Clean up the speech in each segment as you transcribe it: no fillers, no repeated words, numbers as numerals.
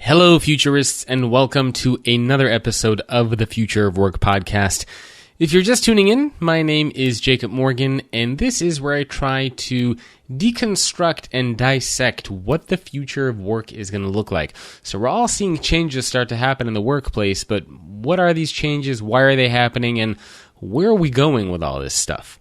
Hello, futurists, and welcome to another episode of the Future of Work podcast. If you're just tuning in, my name is Jacob Morgan, and this is where I try to deconstruct and dissect what the future of work is going to look like. So we're all seeing changes start to happen in the workplace, but what are these changes, why are they happening, and where are we going with all this stuff?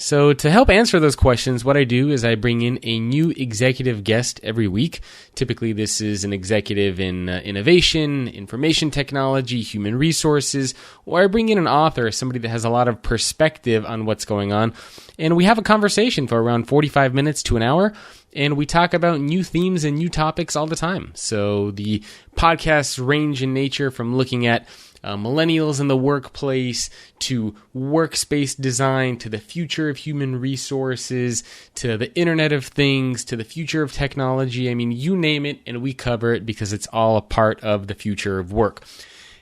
So to help answer those questions, what I do is I bring in a new executive guest every week. Typically, this is an executive in innovation, information technology, human resources, or I bring in an author, somebody that has a lot of perspective on what's going on. And we have a conversation for around 45 minutes to an hour, and we talk about new themes and new topics all the time. So the podcasts range in nature from looking at millennials in the workplace, to workspace design, to the future of human resources, to the Internet of Things, to the future of technology. I mean, you name it, and we cover it because it's all a part of the future of work.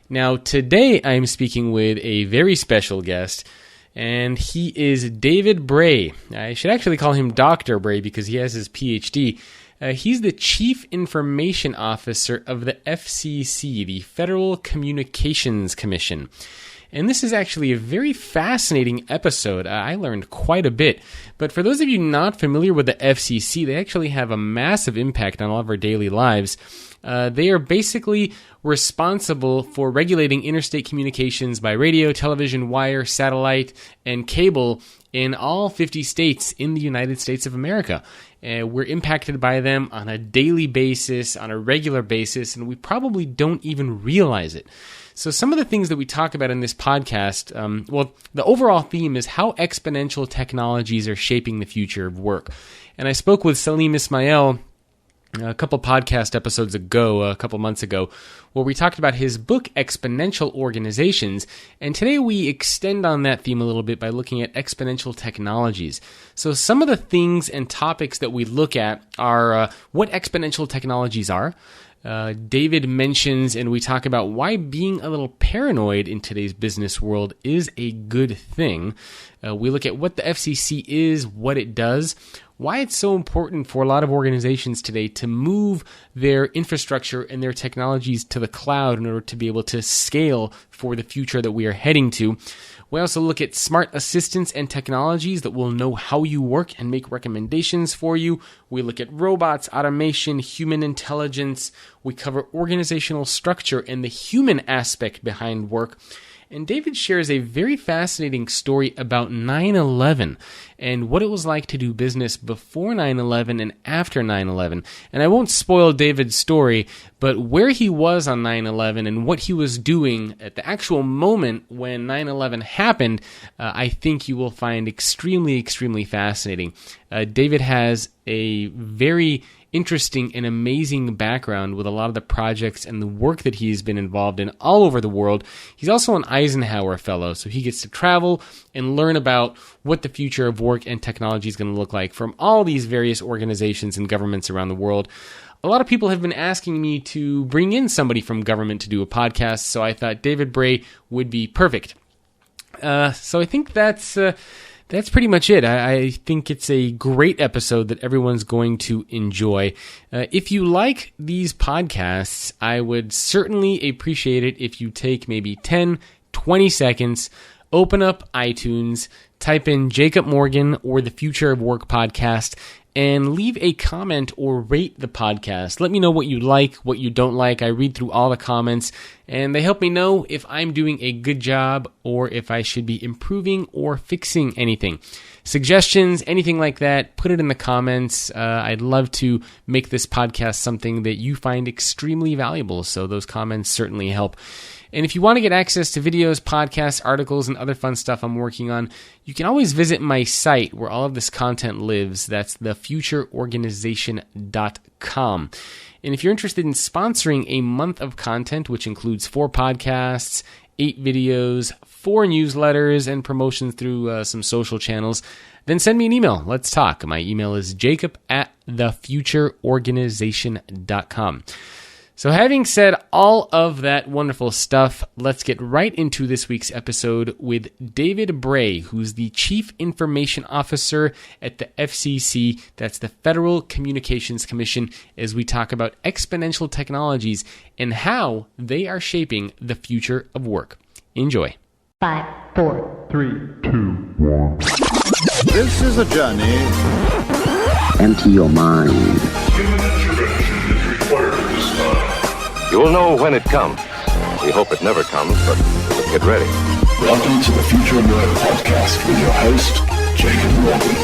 Now, today I'm speaking with a very special guest, and he is David Bray. I should actually call him Dr. Bray because he has his PhD. He's the Chief Information Officer of the FCC, the Federal Communications Commission. And this is actually a very fascinating episode. I learned quite a bit. But for those of you not familiar with the FCC, they actually have a massive impact on all of our daily lives. They are basically responsible for regulating interstate communications by radio, television, wire, satellite, and cable in all 50 states in the United States of America. We're impacted by them on a daily basis, on a regular basis, and we probably don't even realize it. So some of the things that we talk about in this podcast, the overall theme is how exponential technologies are shaping the future of work. And I spoke with Salim Ismail a couple podcast episodes ago, a couple months ago, where we talked about his book, Exponential Organizations, and today we extend on that theme a little bit by looking at exponential technologies. So some of the things and topics that we look at are what exponential technologies are. David mentions, and we talk about why being a little paranoid in today's business world is a good thing. We look at what the FCC is, what it does, why it's so important for a lot of organizations today to move their infrastructure and their technologies to the cloud in order to be able to scale for the future that we are heading to. We also look at smart assistants and technologies that will know how you work and make recommendations for you. We look at robots, automation, human intelligence. We cover organizational structure and the human aspect behind work. And David shares a very fascinating story about 9/11 and what it was like to do business before 9/11 and after 9/11. And I won't spoil David's story, but where he was on 9/11 and what he was doing at the actual moment when 9/11 happened, I think you will find extremely, extremely fascinating. David has a very interesting and amazing background with a lot of the projects and the work that he's been involved in all over the world. He's also an Eisenhower Fellow, so he gets to travel and learn about what the future of work and technology is going to look like from all these various organizations and governments around the world. A lot of people have been asking me to bring in somebody from government to do a podcast, so I thought David Bray would be perfect. So I think that's pretty much it. I think it's a great episode that everyone's going to enjoy. If you like these podcasts, I would certainly appreciate it if you take maybe 10, 20 seconds, open up iTunes, type in Jacob Morgan or the Future of Work podcast, and leave a comment or rate the podcast. Let me know what you like, what you don't like. I read through all the comments, and they help me know if I'm doing a good job or if I should be improving or fixing anything. Suggestions, anything like that, put it in the comments. I'd love to make this podcast something that you find extremely valuable, so those comments certainly help. And if you want to get access to videos, podcasts, articles, and other fun stuff I'm working on, you can always visit my site where all of this content lives. That's thefutureorganization.com. And if you're interested in sponsoring a month of content, which includes 4 podcasts, 8 videos, 4 newsletters, and promotions through some social channels, then send me an email. Let's talk. My email is jacob@thefutureorganization.com. So having said all of that wonderful stuff, let's get right into this week's episode with David Bray, who's the Chief Information Officer at the FCC, that's the Federal Communications Commission, as we talk about exponential technologies and how they are shaping the future of work. Enjoy. 5, 4, 3, 2, 1. This is a journey. Empty your mind. Human intervention is required at this time. You'll know when it comes. We hope it never comes, but get ready. Welcome to the Future of Work podcast with your host, Jacob Morgan.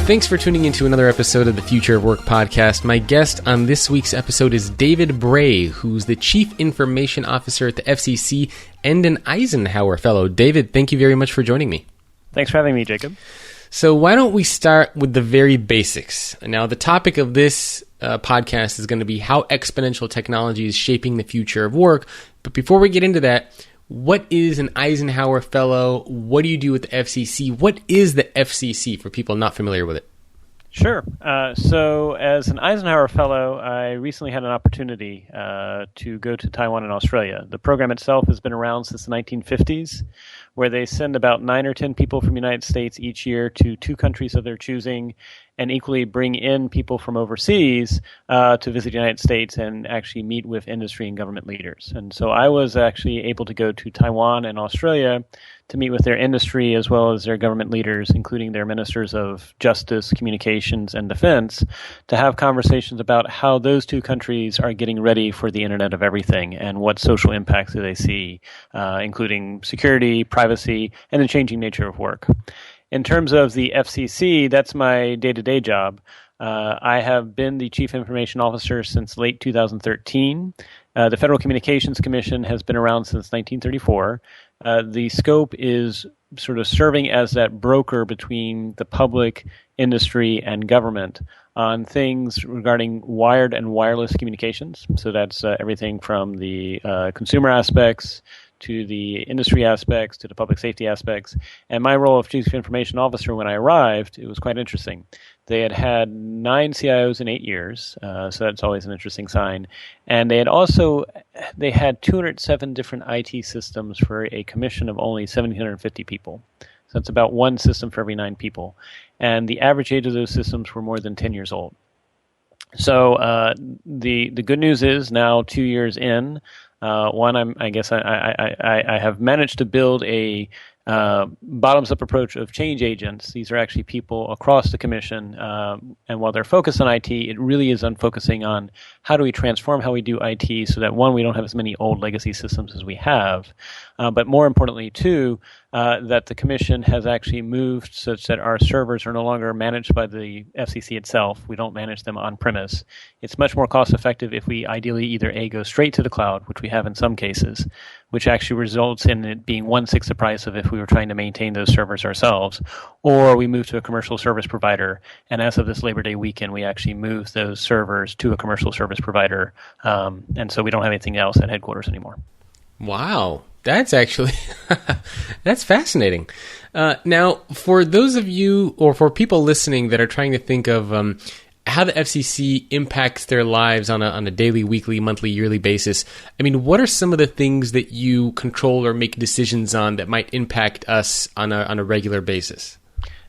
Thanks for tuning into another episode of the Future of Work podcast. My guest on this week's episode is David Bray, who's the Chief Information Officer at the FCC and an Eisenhower Fellow. David, thank you very much for joining me. Thanks for having me, Jacob. So why don't we start with the very basics? Now, the topic of this podcast is going to be how exponential technology is shaping the future of work. But before we get into that, what is an Eisenhower Fellow? What do you do with the FCC? What is the FCC for people not familiar with it? Sure. So as an Eisenhower Fellow, I recently had an opportunity to go to Taiwan and Australia. The program itself has been around since the 1950s, where they send about 9 or 10 people from the United States each year to 2 countries of their choosing, and equally bring in people from overseas to visit the United States and actually meet with industry and government leaders. And so I was actually able to go to Taiwan and Australia to meet with their industry as well as their government leaders, including their ministers of justice, communications, and defense, to have conversations about how those 2 countries are getting ready for the Internet of Everything and what social impacts do they see, including security, privacy, and the changing nature of work. In terms of the FCC, that's my day-to-day job. I have been the Chief Information Officer since late 2013. The Federal Communications Commission has been around since 1934. The scope is sort of serving as that broker between the public, industry, and government on things regarding wired and wireless communications. So that's everything from the consumer aspects to the industry aspects, to the public safety aspects. And my role of Chief Information Officer when I arrived, it was quite interesting. They had had 9 CIOs in 8 years, so that's always an interesting sign. And they had 207 different IT systems for a commission of only 1,750 people. So that's about 1 system for every 9 people. And the average age of those systems were more than 10 years old. So the good news is now 2 years in, I have managed to build a bottoms-up approach of change agents. These are actually people across the commission, and while they're focused on IT, it really is on focusing on how do we transform how we do IT so that, 1, we don't have as many old legacy systems as we have, but more importantly, 2, that the commission has actually moved such that our servers are no longer managed by the FCC itself. We don't manage them on-premise. It's much more cost-effective if we ideally either A, go straight to the cloud, which we have in some cases, which actually results in it being 1/6 the price of if we were trying to maintain those servers ourselves, or we move to a commercial service provider, and as of this Labor Day weekend, we actually moved those servers to a commercial service provider, and so we don't have anything else at headquarters anymore. Wow, that's actually, that's fascinating. Now, for those of you, or for people listening that are trying to think of how the FCC impacts their lives on a daily, weekly, monthly, yearly basis, I mean, what are some of the things that you control or make decisions on that might impact us on a regular basis?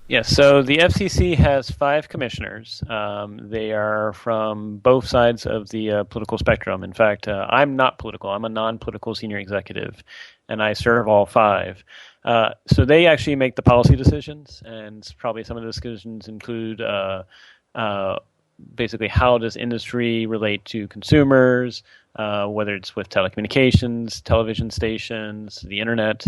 Yes, so the FCC has 5 commissioners. They are from both sides of the political spectrum. In fact, I'm not political. I'm a non-political senior executive, and I serve all 5. So they actually make the policy decisions, and probably some of the decisions include basically how does industry relate to consumers, whether it's with telecommunications, television stations, the internet,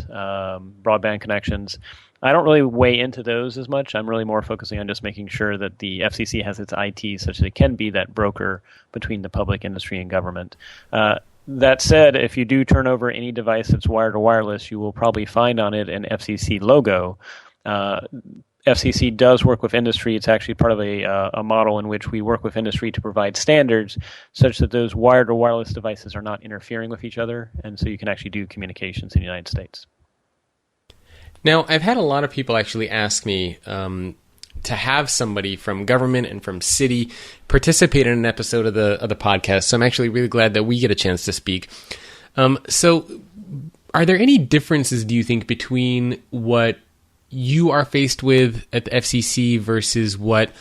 broadband connections. I don't really weigh into those as much. I'm really more focusing on just making sure that the FCC has its IT such that it can be that broker between the public, industry, and government. That said, if you do turn over any device that's wired or wireless, you will probably find on it an FCC logo. FCC does work with industry. It's actually part of a model in which we work with industry to provide standards such that those wired or wireless devices are not interfering with each other, and so you can actually do communications in the United States. Now, I've had a lot of people actually ask me, to have somebody from government and from city participate in an episode of the podcast. So I'm actually really glad that we get a chance to speak. So are there any differences, do you think, between what you are faced with at the FCC versus what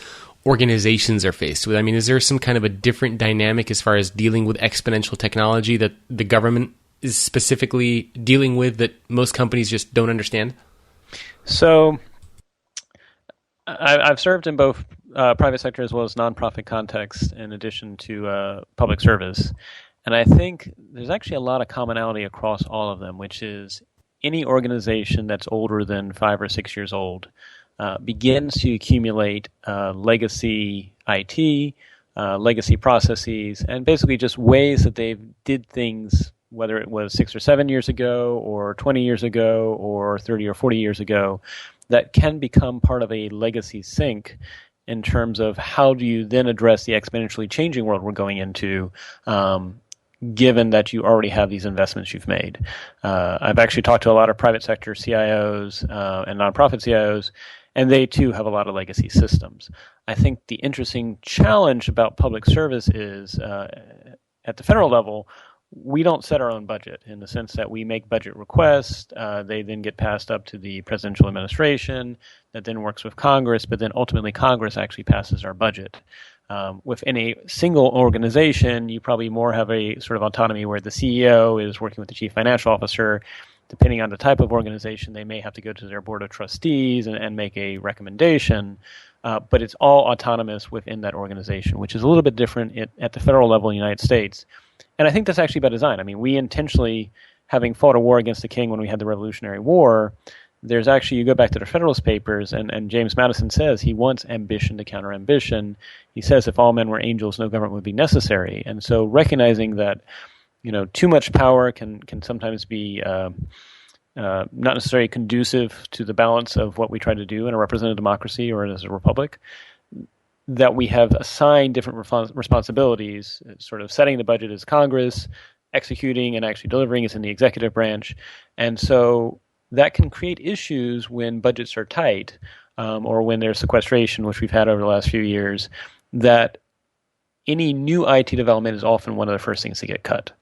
organizations are faced with? I mean, is there some kind of a different dynamic as far as dealing with exponential technology that the government is specifically dealing with that most companies just don't understand? So I've served in both private sector as well as nonprofit context in addition to public service. And I think there's actually a lot of commonality across all of them, which is any organization that's older than 5 or 6 years old begins to accumulate legacy IT, legacy processes, and basically just ways that they did things, whether it was 6 or 7 years ago or 20 years ago or 30 or 40 years ago, that can become part of a legacy sink in terms of how do you then address the exponentially changing world we're going into, given that you already have these investments you've made. I've actually talked to a lot of private sector CIOs and nonprofit CIOs, and they too have a lot of legacy systems. I think the interesting challenge about public service is at the federal level, we don't set our own budget in the sense that we make budget requests. They then get passed up to the presidential administration that then works with Congress, but then ultimately Congress actually passes our budget. Within a single organization, you probably more have a sort of autonomy where the CEO is working with the chief financial officer. Depending on the type of organization, they may have to go to their board of trustees and make a recommendation. But it's all autonomous within that organization, which is a little bit different at the federal level in the United States. And I think that's actually by design. I mean, we intentionally, having fought a war against the king when we had the Revolutionary War, there's actually, you go back to the Federalist Papers, and James Madison says he wants ambition to counter ambition. He says if all men were angels, no government would be necessary. And so recognizing that, too much power can sometimes be not necessarily conducive to the balance of what we try to do in a representative democracy or as a republic, that we have assigned different responsibilities. Sort of setting the budget is Congress, executing and actually delivering is in the executive branch. And so that can create issues when budgets are tight or when there's sequestration, which we've had over the last few years, that any new IT development is often one of the first things to get cut.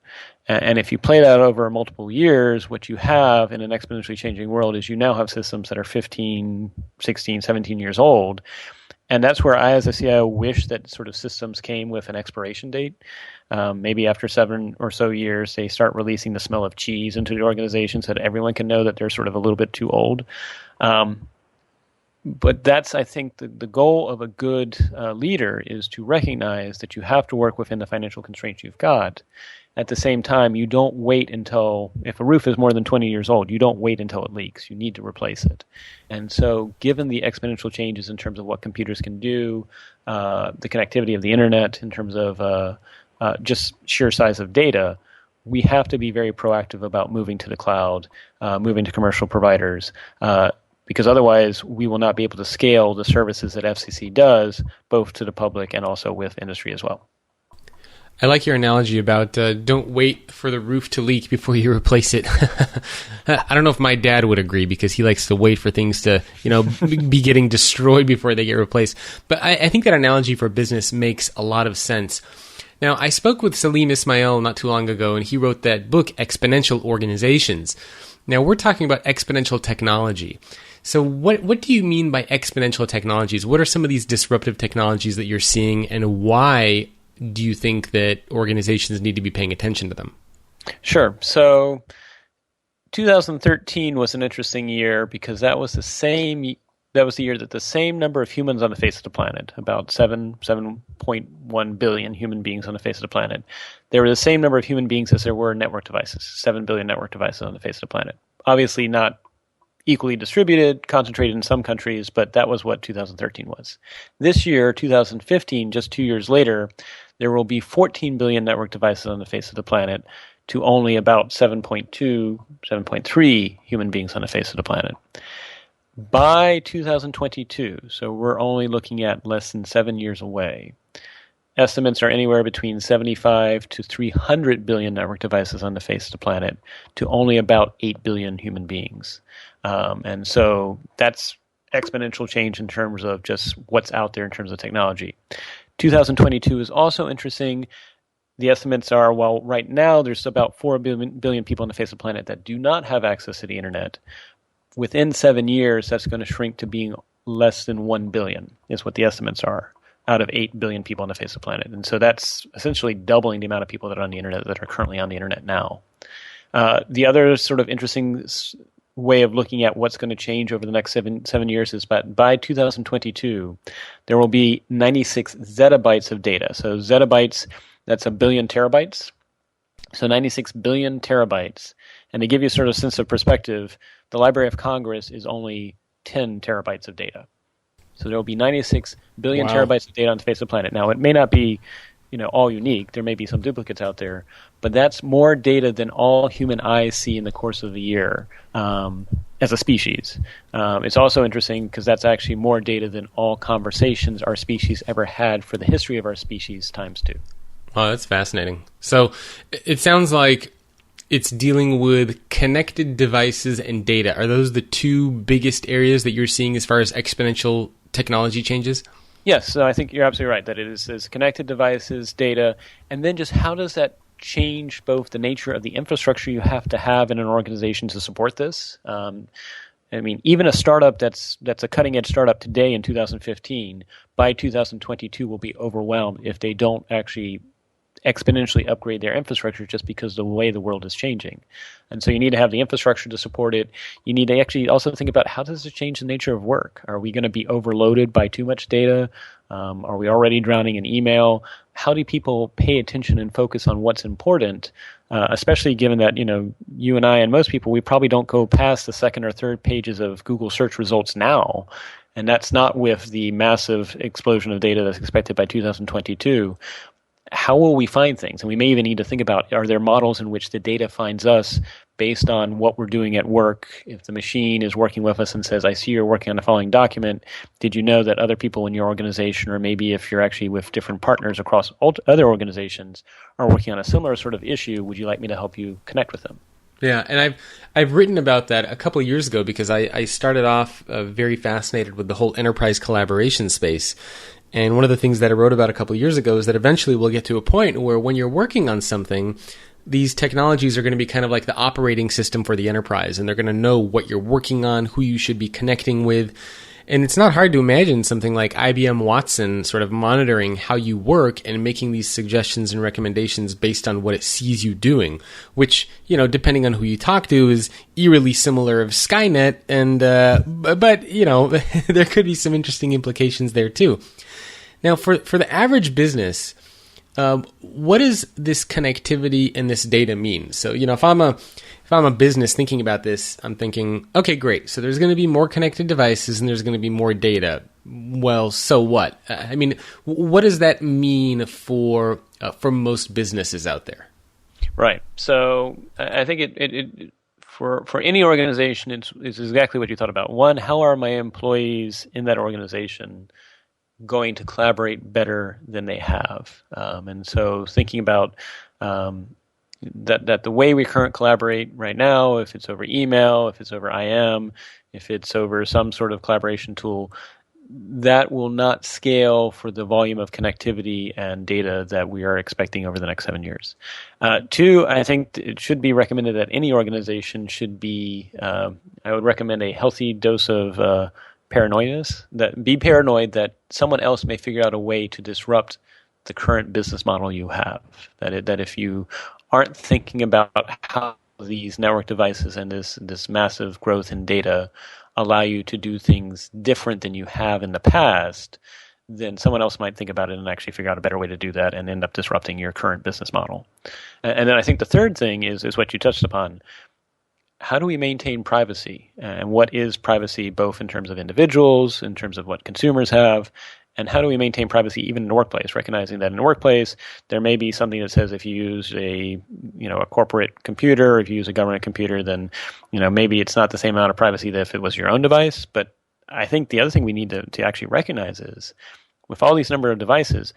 And if you play that over multiple years, what you have in an exponentially changing world is you now have systems that are 15, 16, 17 years old. And that's where I, as a CIO, wish that sort of systems came with an expiration date. Maybe after 7 or so years, they start releasing the smell of cheese into the organization so that everyone can know that they're sort of a little bit too old. But that's, I think, the goal of a good leader is to recognize that you have to work within the financial constraints you've got. At the same time, you don't wait until, if a roof is more than 20 years old, you don't wait until it leaks. You need to replace it. And so given the exponential changes in terms of what computers can do, the connectivity of the internet in terms of just sheer size of data, we have to be very proactive about moving to the cloud, moving to commercial providers, because otherwise we will not be able to scale the services that FCC does, both to the public and also with industry as well. I like your analogy about don't wait for the roof to leak before you replace it. I don't know if my dad would agree because he likes to wait for things to, be getting destroyed before they get replaced. But I think that analogy for business makes a lot of sense. Now, I spoke with Salim Ismail not too long ago, and he wrote that book, Exponential Organizations. Now, we're talking about exponential technology. So what do you mean by exponential technologies? What are some of these disruptive technologies that you're seeing, and why do you think that organizations need to be paying attention to them? Sure. So 2013 was an interesting year because that was the year that the same number of humans on the face of the planet, about 7.1 billion human beings on the face of the planet, there were the same number of human beings as there were network devices, 7 billion network devices on the face of the planet. Obviously not equally distributed, concentrated in some countries, but that was what 2013 was. This year, 2015, just 2 years later, there will be 14 billion network devices on the face of the planet to only about 7.2, 7.3 human beings on the face of the planet. By 2022, so we're only looking at less than 7 years away, estimates are anywhere between 75 to 300 billion network devices on the face of the planet to only about 8 billion human beings. And so that's exponential change in terms of just what's out there in terms of technology. 2022 is also interesting. The estimates are, well, right now there's about 4 billion people on the face of the planet that do not have access to the internet. Within 7 years, that's going to shrink to being less than 1 billion, is what the estimates are, out of 8 billion people on the face of the planet. And so that's essentially doubling the amount of people that are on the internet that are currently on the internet now. The other sort of interesting way of looking at what's going to change over the next seven years is that by 2022, there will be 96 zettabytes of data. So zettabytes, that's a billion terabytes. So 96 billion terabytes. And to give you a sort of sense of perspective, the Library of Congress is only 10 terabytes of data. So there will be 96 billion terabytes of data on the face of the planet. Now, it may not be all unique. There may be some duplicates out there, but that's more data than all human eyes see in the course of the year as a species. It's also interesting because that's actually more data than all conversations our species ever had for the history of our species times 2. Oh, that's fascinating. So it sounds like it's dealing with connected devices and data. Are those the two biggest areas that you're seeing as far as exponential technology changes? Yes, so I think you're absolutely right that it is connected devices, data, and then just how does that change both the nature of the infrastructure you have to have in an organization to support this? I mean, even a startup that's a cutting-edge startup today in 2015, by 2022 will be overwhelmed if they don't actually exponentially upgrade their infrastructure just because of the way the world is changing. And so you need to have the infrastructure to support it. You need to actually also think about how does it change the nature of work? Are we going to be overloaded by too much data? Are we already drowning in email? How do people pay attention and focus on what's important, especially given that, you and I and most people, we probably don't go past the second or third pages of Google search results now. And that's not with the massive explosion of data that's expected by 2022. How will we find things? And we may even need to think about, are there models in which the data finds us based on what we're doing at work? If the machine is working with us and says, I see you're working on the following document, did you know that other people in your organization, or maybe if you're actually with different partners across other organizations, are working on a similar sort of issue, would you like me to help you connect with them? Yeah, and I've written about that a couple of years ago because I started off very fascinated with the whole enterprise collaboration space. And one of the things that I wrote about a couple of years ago is that eventually we'll get to a point where when you're working on something, these technologies are going to be kind of like the operating system for the enterprise, and they're going to know what you're working on, who you should be connecting with. And it's not hard to imagine something like IBM Watson sort of monitoring how you work and making these suggestions and recommendations based on what it sees you doing, which, depending on who you talk to, is eerily similar of Skynet. And but there could be some interesting implications there too. Now, for the average business, what does this connectivity and this data mean? So, if I'm a business thinking about this, I'm thinking, okay, great. So there's going to be more connected devices and there's going to be more data. Well, so what? I mean, what does that mean for most businesses out there? Right. So I think it for any organization, it's exactly what you thought about. One, how are my employees in that organization going to collaborate better than they have? And so thinking about that the way we currently collaborate right now, if it's over email, if it's over IM, if it's over some sort of collaboration tool, that will not scale for the volume of connectivity and data that we are expecting over the next 7 years. Two, I think it should be recommended that any organization should be, I would recommend a healthy dose of paranoidness, that be paranoid that someone else may figure out a way to disrupt the current business model you have. That if you aren't thinking about how these network devices and this massive growth in data allow you to do things different than you have in the past, then someone else might think about it and actually figure out a better way to do that and end up disrupting your current business model. And then I think the third thing is what you touched upon. How do we maintain privacy? And what is privacy, both in terms of individuals, in terms of what consumers have, and how do we maintain privacy even in the workplace, recognizing that in the workplace there may be something that says if you use a corporate computer, or if you use a government computer, then maybe it's not the same amount of privacy that if it was your own device. But I think the other thing we need to actually recognize is with all these number of devices,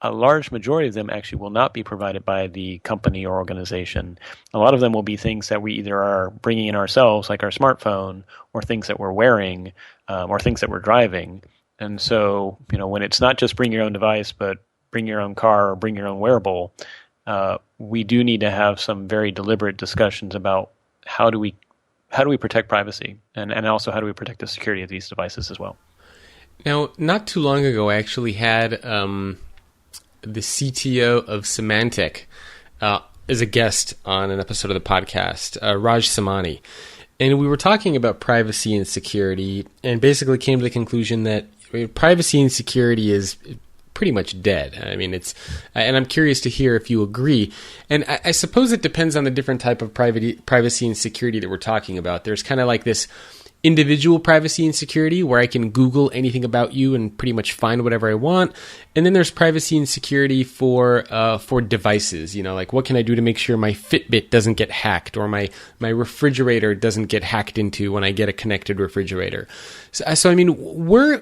a large majority of them actually will not be provided by the company or organization. A lot of them will be things that we either are bringing in ourselves, like our smartphone, or things that we're wearing, or things that we're driving. And so, when it's not just bring your own device, but bring your own car or bring your own wearable, we do need to have some very deliberate discussions about how do we protect privacy, and also how do we protect the security of these devices as well. Now, not too long ago, I actually had the CTO of Symantec as a guest on an episode of the podcast, Raj Samani. And we were talking about privacy and security, and basically came to the conclusion that privacy and security is pretty much dead. I mean, and I'm curious to hear if you agree. And I suppose it depends on the different type of privacy and security that we're talking about. There's kind of like this individual privacy and security where I can Google anything about you and pretty much find whatever I want. And then there's privacy and security for devices. Like what can I do to make sure my Fitbit doesn't get hacked, or my refrigerator doesn't get hacked into when I get a connected refrigerator. So I mean,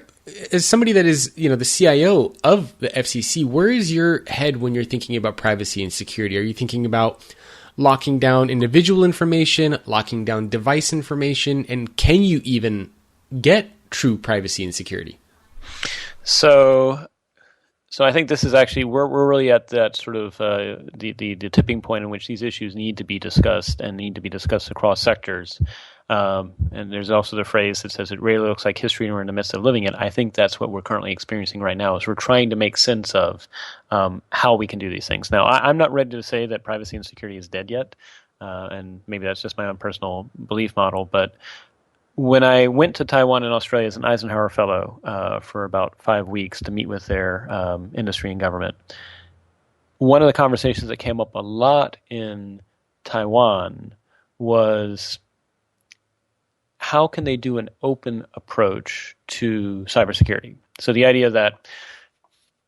as somebody that is, the CIO of the FCC, where is your head when you're thinking about privacy and security? Are you thinking about locking down individual information, locking down device information, and can you even get true privacy and security? So I think this is actually, we're really at that sort of the tipping point in which these issues need to be discussed, and need to be discussed across sectors. And there's also the phrase that says it really looks like history and we're in the midst of living it. I think that's what we're currently experiencing right now, is we're trying to make sense of how we can do these things. Now, I'm not ready to say that privacy and security is dead yet, and maybe that's just my own personal belief model, but when I went to Taiwan and Australia as an Eisenhower Fellow for about 5 weeks to meet with their industry and government, one of the conversations that came up a lot in Taiwan was how can they do an open approach to cybersecurity? So the idea that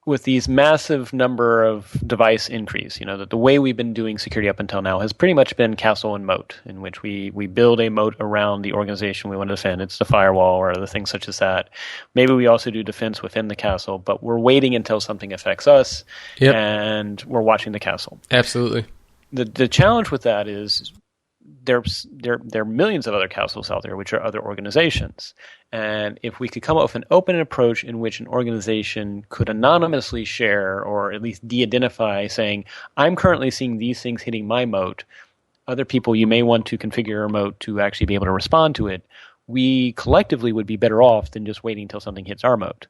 with these massive number of device increase, that the way we've been doing security up until now has pretty much been castle and moat, in which we build a moat around the organization we want to defend. It's the firewall or other things such as that. Maybe we also do defense within the castle, but we're waiting until something affects us, and we're watching the castle. Absolutely. The challenge with that is there are millions of other castles out there, which are other organizations. And if we could come up with an open approach in which an organization could anonymously share, or at least de-identify, saying, I'm currently seeing these things hitting my moat. Other people, you may want to configure your moat to actually be able to respond to it. We collectively would be better off than just waiting until something hits our moat.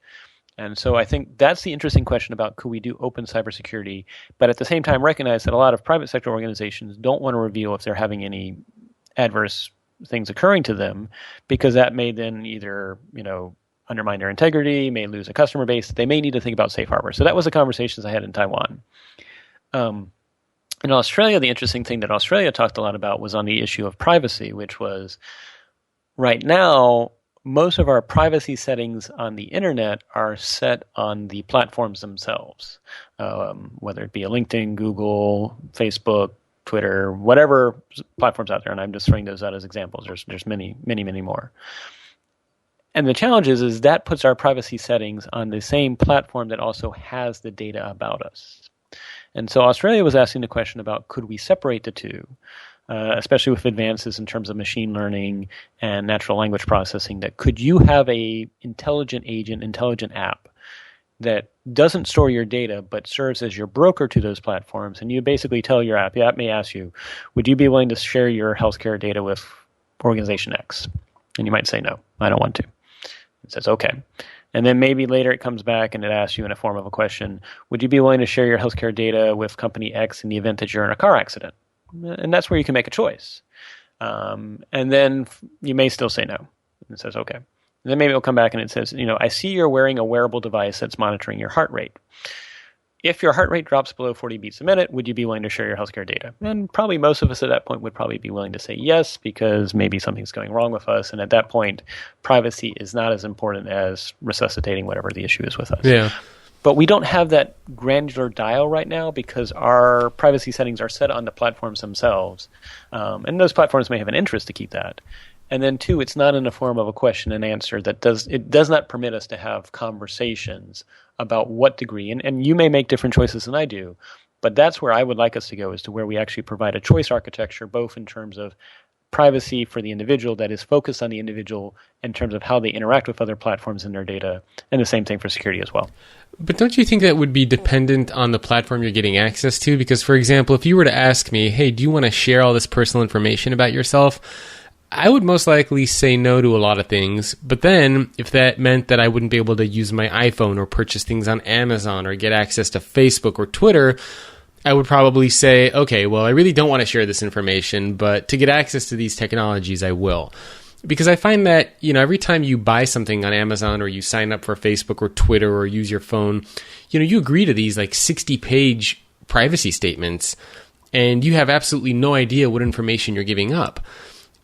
And so I think that's the interesting question about, could we do open cybersecurity, but at the same time recognize that a lot of private sector organizations don't want to reveal if they're having any adverse things occurring to them, because that may then either, undermine their integrity, may lose a customer base. They may need to think about safe harbor. So that was the conversations I had in Taiwan. In Australia, the interesting thing that Australia talked a lot about was on the issue of privacy, which was right now, most of our privacy settings on the internet are set on the platforms themselves, whether it be a LinkedIn, Google, Facebook, Twitter, whatever platforms out there. And I'm just throwing those out as examples. There's many, many, many more. And the challenge is that puts our privacy settings on the same platform that also has the data about us. And so Australia was asking the question about, could we separate the two? Especially with advances in terms of machine learning and natural language processing, that could you have a intelligent agent, intelligent app that doesn't store your data but serves as your broker to those platforms, and you basically tell your app, the app may ask you, would you be willing to share your healthcare data with organization X? And you might say, no, I don't want to. It says, okay. And then maybe later it comes back and it asks you in a form of a question, would you be willing to share your healthcare data with company X in the event that you're in a car accident? And that's where you can make a choice. And then you may still say no. And it says, okay. And then maybe it'll come back and it says, I see you're wearing a wearable device that's monitoring your heart rate. If your heart rate drops below 40 beats a minute, would you be willing to share your healthcare data? And probably most of us at that point would probably be willing to say yes, because maybe something's going wrong with us. And at that point, privacy is not as important as resuscitating whatever the issue is with us. Yeah. But we don't have that granular dial right now because our privacy settings are set on the platforms themselves. And those platforms may have an interest to keep that. And then two, it's not in the form of a question and answer it does not permit us to have conversations about what degree, and you may make different choices than I do, but that's where I would like us to go, is to where we actually provide a choice architecture, both in terms of privacy for the individual that is focused on the individual in terms of how they interact with other platforms and their data, and the same thing for security as well. But don't you think that would be dependent on the platform you're getting access to? Because, for example, if you were to ask me, hey, do you want to share all this personal information about yourself? I would most likely say no to a lot of things. But then if that meant that I wouldn't be able to use my iPhone or purchase things on Amazon or get access to Facebook or Twitter, I would probably say, okay, well, I really don't want to share this information, but to get access to these technologies, I will. Because I find that, every time you buy something on Amazon or you sign up for Facebook or Twitter or use your phone, you agree to these like 60-page privacy statements, and you have absolutely no idea what information you're giving up.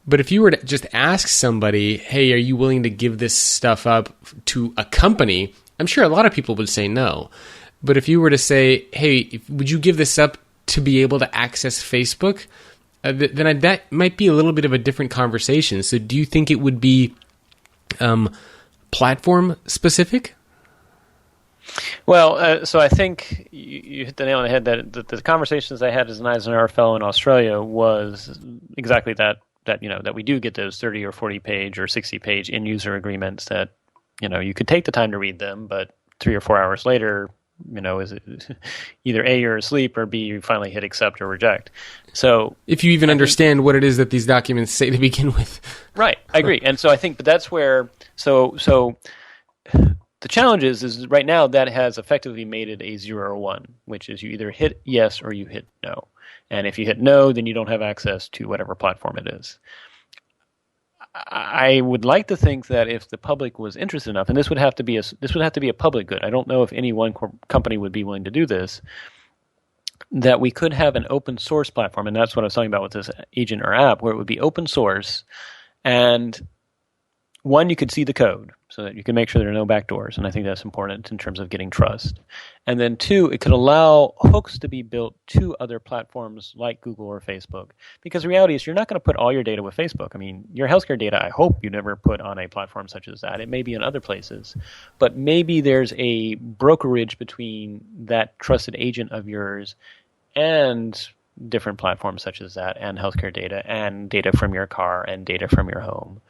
But if you were to just ask somebody, hey, are you willing to give this stuff up to a company? I'm sure a lot of people would say no. But if you were to say, hey, would you give this up to be able to access Facebook? Then that might be a little bit of a different conversation. So do you think it would be platform specific? Well, so I think you hit the nail on the head that the conversations I had as an Eisenhower Fellow in Australia was exactly that we do get those 30 or 40 page or 60 page end user agreements that, you could take the time to read them, but 3 or 4 hours later, is it either A, you're asleep, or B, you finally hit accept or reject. So if you even understand what it is that these documents say to begin with. Right, I agree. And so I think, but that's where, so the challenge is right now that has effectively made it a 0 or 1, which is you either hit yes or you hit no. And if you hit no, then you don't have access to whatever platform it is. I would like to think that if the public was interested enough, and this would have to be a public good. I don't know if any one company would be willing to do this. That we could have an open source platform, and that's what I was talking about with this agent or app, where it would be open source, and one, you could see the code so that you can make sure there are no backdoors, and I think that's important in terms of getting trust. And then two, it could allow hooks to be built to other platforms like Google or Facebook, because the reality is you're not going to put all your data with Facebook. I mean, your healthcare data, I hope you never put on a platform such as that. It may be in other places, but maybe there's a brokerage between that trusted agent of yours and different platforms such as that, and healthcare data, and data from your car, and data from your home.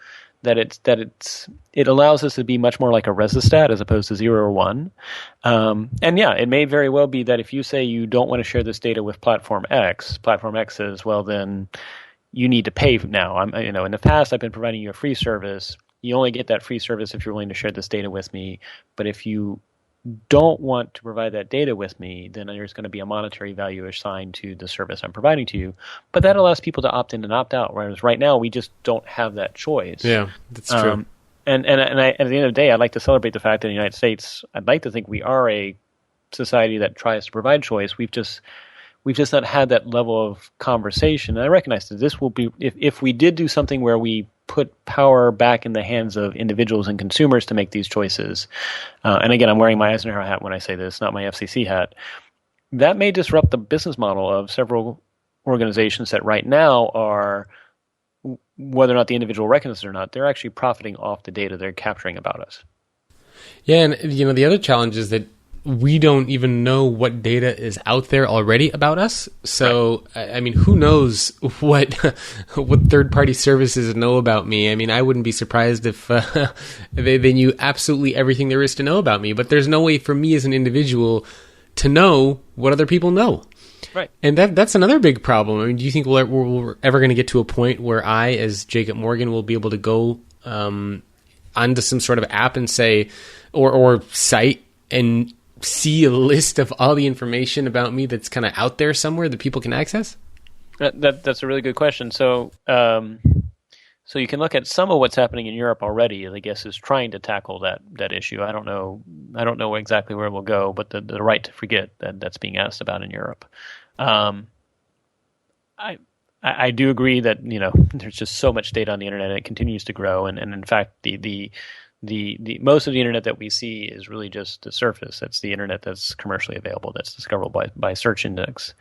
It allows us to be much more like a resistat as opposed to 0 or 1. And yeah, it may very well be that if you say you don't want to share this data with platform X says, well, then you need to pay now. In the past, I've been providing you a free service. You only get that free service if you're willing to share this data with me. But if you don't want to provide that data with me, then there's going to be a monetary value assigned to the service I'm providing to you. But that allows people to opt in and opt out, whereas right now we just don't have that choice. Yeah, that's true. And at the end of the day, I'd like to celebrate the fact that in the United States, I'd like to think we are a society that tries to provide choice. We've just not had that level of conversation. And I recognize that this will be, if we did do something where we put power back in the hands of individuals and consumers to make these choices, and again, I'm wearing my Eisenhower hat when I say this, not my FCC hat, that may disrupt the business model of several organizations that right now are, whether or not the individual recognizes it or not, they're actually profiting off the data they're capturing about us. Yeah, and the other challenge is that we don't even know what data is out there already about us. So, right. I mean, who knows what third-party services know about me? I mean, I wouldn't be surprised if they knew absolutely everything there is to know about me. But there's no way for me as an individual to know what other people know. Right. And that's another big problem. I mean, do you think we're ever going to get to a point where I, as Jacob Morgan, will be able to go onto some sort of app and say, or site, and see a list of all the information about me that's kind of out there somewhere that people can access? That's a really good question. So you can look at some of what's happening in Europe already. I guess is trying to tackle that issue. I don't know exactly where it will go, but the right to forget that's being asked about in Europe. I do agree that there's just so much data on the internet and it continues to grow, and in fact the most of the internet that we see is really just the surface. That's the internet that's commercially available, that's discoverable by search index.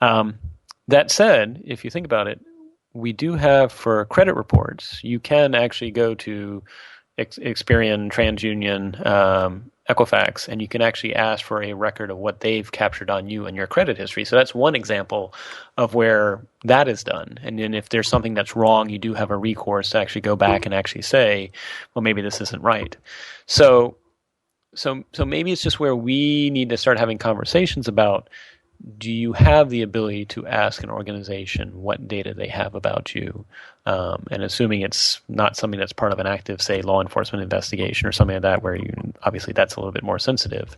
That said, if you think about it, we do have, for credit reports, you can actually go to Experian, TransUnion, Equifax, and you can actually ask for a record of what they've captured on you and your credit history. So that's one example of where that is done. And then if there's something that's wrong, you do have a recourse to actually go back and actually say, well, maybe this isn't right. So maybe it's just where we need to start having conversations about, do you have the ability to ask an organization what data they have about you? And assuming it's not something that's part of an active, say, law enforcement investigation or something like that, where obviously that's a little bit more sensitive.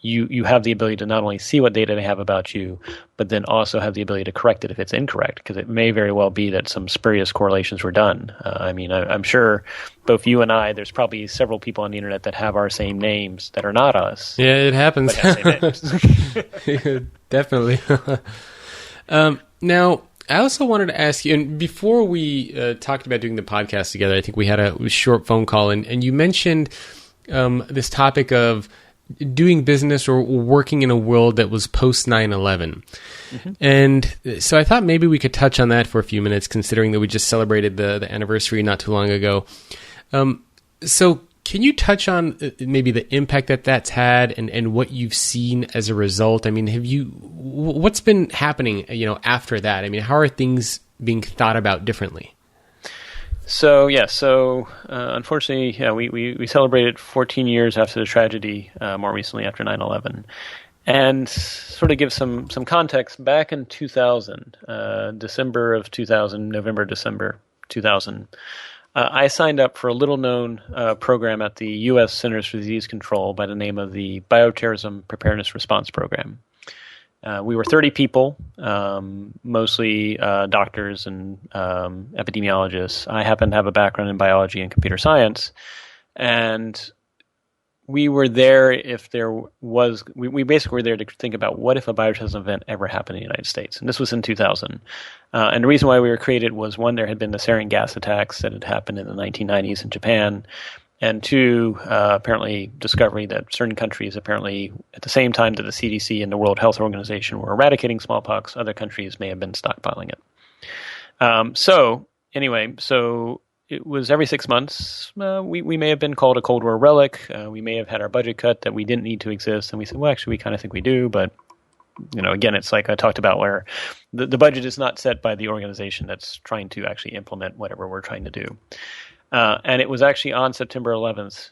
You have the ability to not only see what data they have about you, but then also have the ability to correct it if it's incorrect, because it may very well be that some spurious correlations were done. I'm sure both you and I, there's probably several people on the internet that have our same names that are not us. Yeah, it happens. But have same names. Definitely. Now, I also wanted to ask you, and before we talked about doing the podcast together, I think we had a short phone call, and you mentioned this topic of doing business or working in a world that was post 9/11. Mm-hmm. And so I thought maybe we could touch on that for a few minutes, considering that we just celebrated the anniversary not too long ago. So can you touch on maybe the impact that that's had and what you've seen as a result? I mean, what's been happening, after that? I mean, how are things being thought about differently? So unfortunately, we celebrated 14 years after the tragedy, more recently after 9/11. And sort of give some context, back in 2000, December 2000, I signed up for a little-known program at the U.S. Centers for Disease Control by the name of the Bioterrorism Preparedness Response Program. We were 30 people, mostly doctors and epidemiologists. I happen to have a background in biology and computer science, and we were there we basically were there to think about what if a bioterrorism event ever happened in the United States. And this was in 2000. And the reason why we were created was, one, there had been the sarin gas attacks that had happened in the 1990s in Japan. And two, apparently discovery that certain countries, apparently at the same time that the CDC and the World Health Organization were eradicating smallpox, other countries may have been stockpiling it. So it was every 6 months. We may have been called a Cold War relic. We may have had our budget cut that we didn't need to exist. And we said, well, actually, we kind of think we do. But, again, it's like I talked about, where the budget is not set by the organization that's trying to actually implement whatever we're trying to do. And it was actually on September 11th,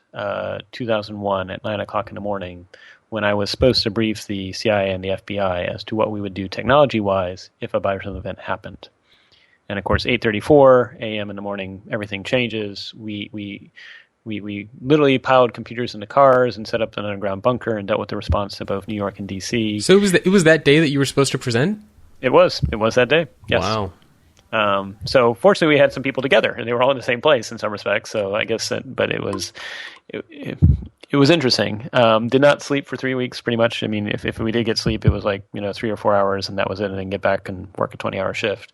2001 at 9 o'clock in the morning when I was supposed to brief the CIA and the FBI as to what we would do technology-wise if a bioterrorism event happened. And of course, 8:34 a.m. in the morning, everything changes. We literally piled computers into cars and set up an underground bunker and dealt with the response to both New York and D.C. So it was that day that you were supposed to present? It was that day, yes. Wow. So fortunately, we had some people together, and they were all in the same place in some respects. So I guess but it was interesting. Did not sleep for 3 weeks, pretty much. I mean, if we did get sleep, it was like 3 or 4 hours, and that was it, and then get back and work a 20-hour shift.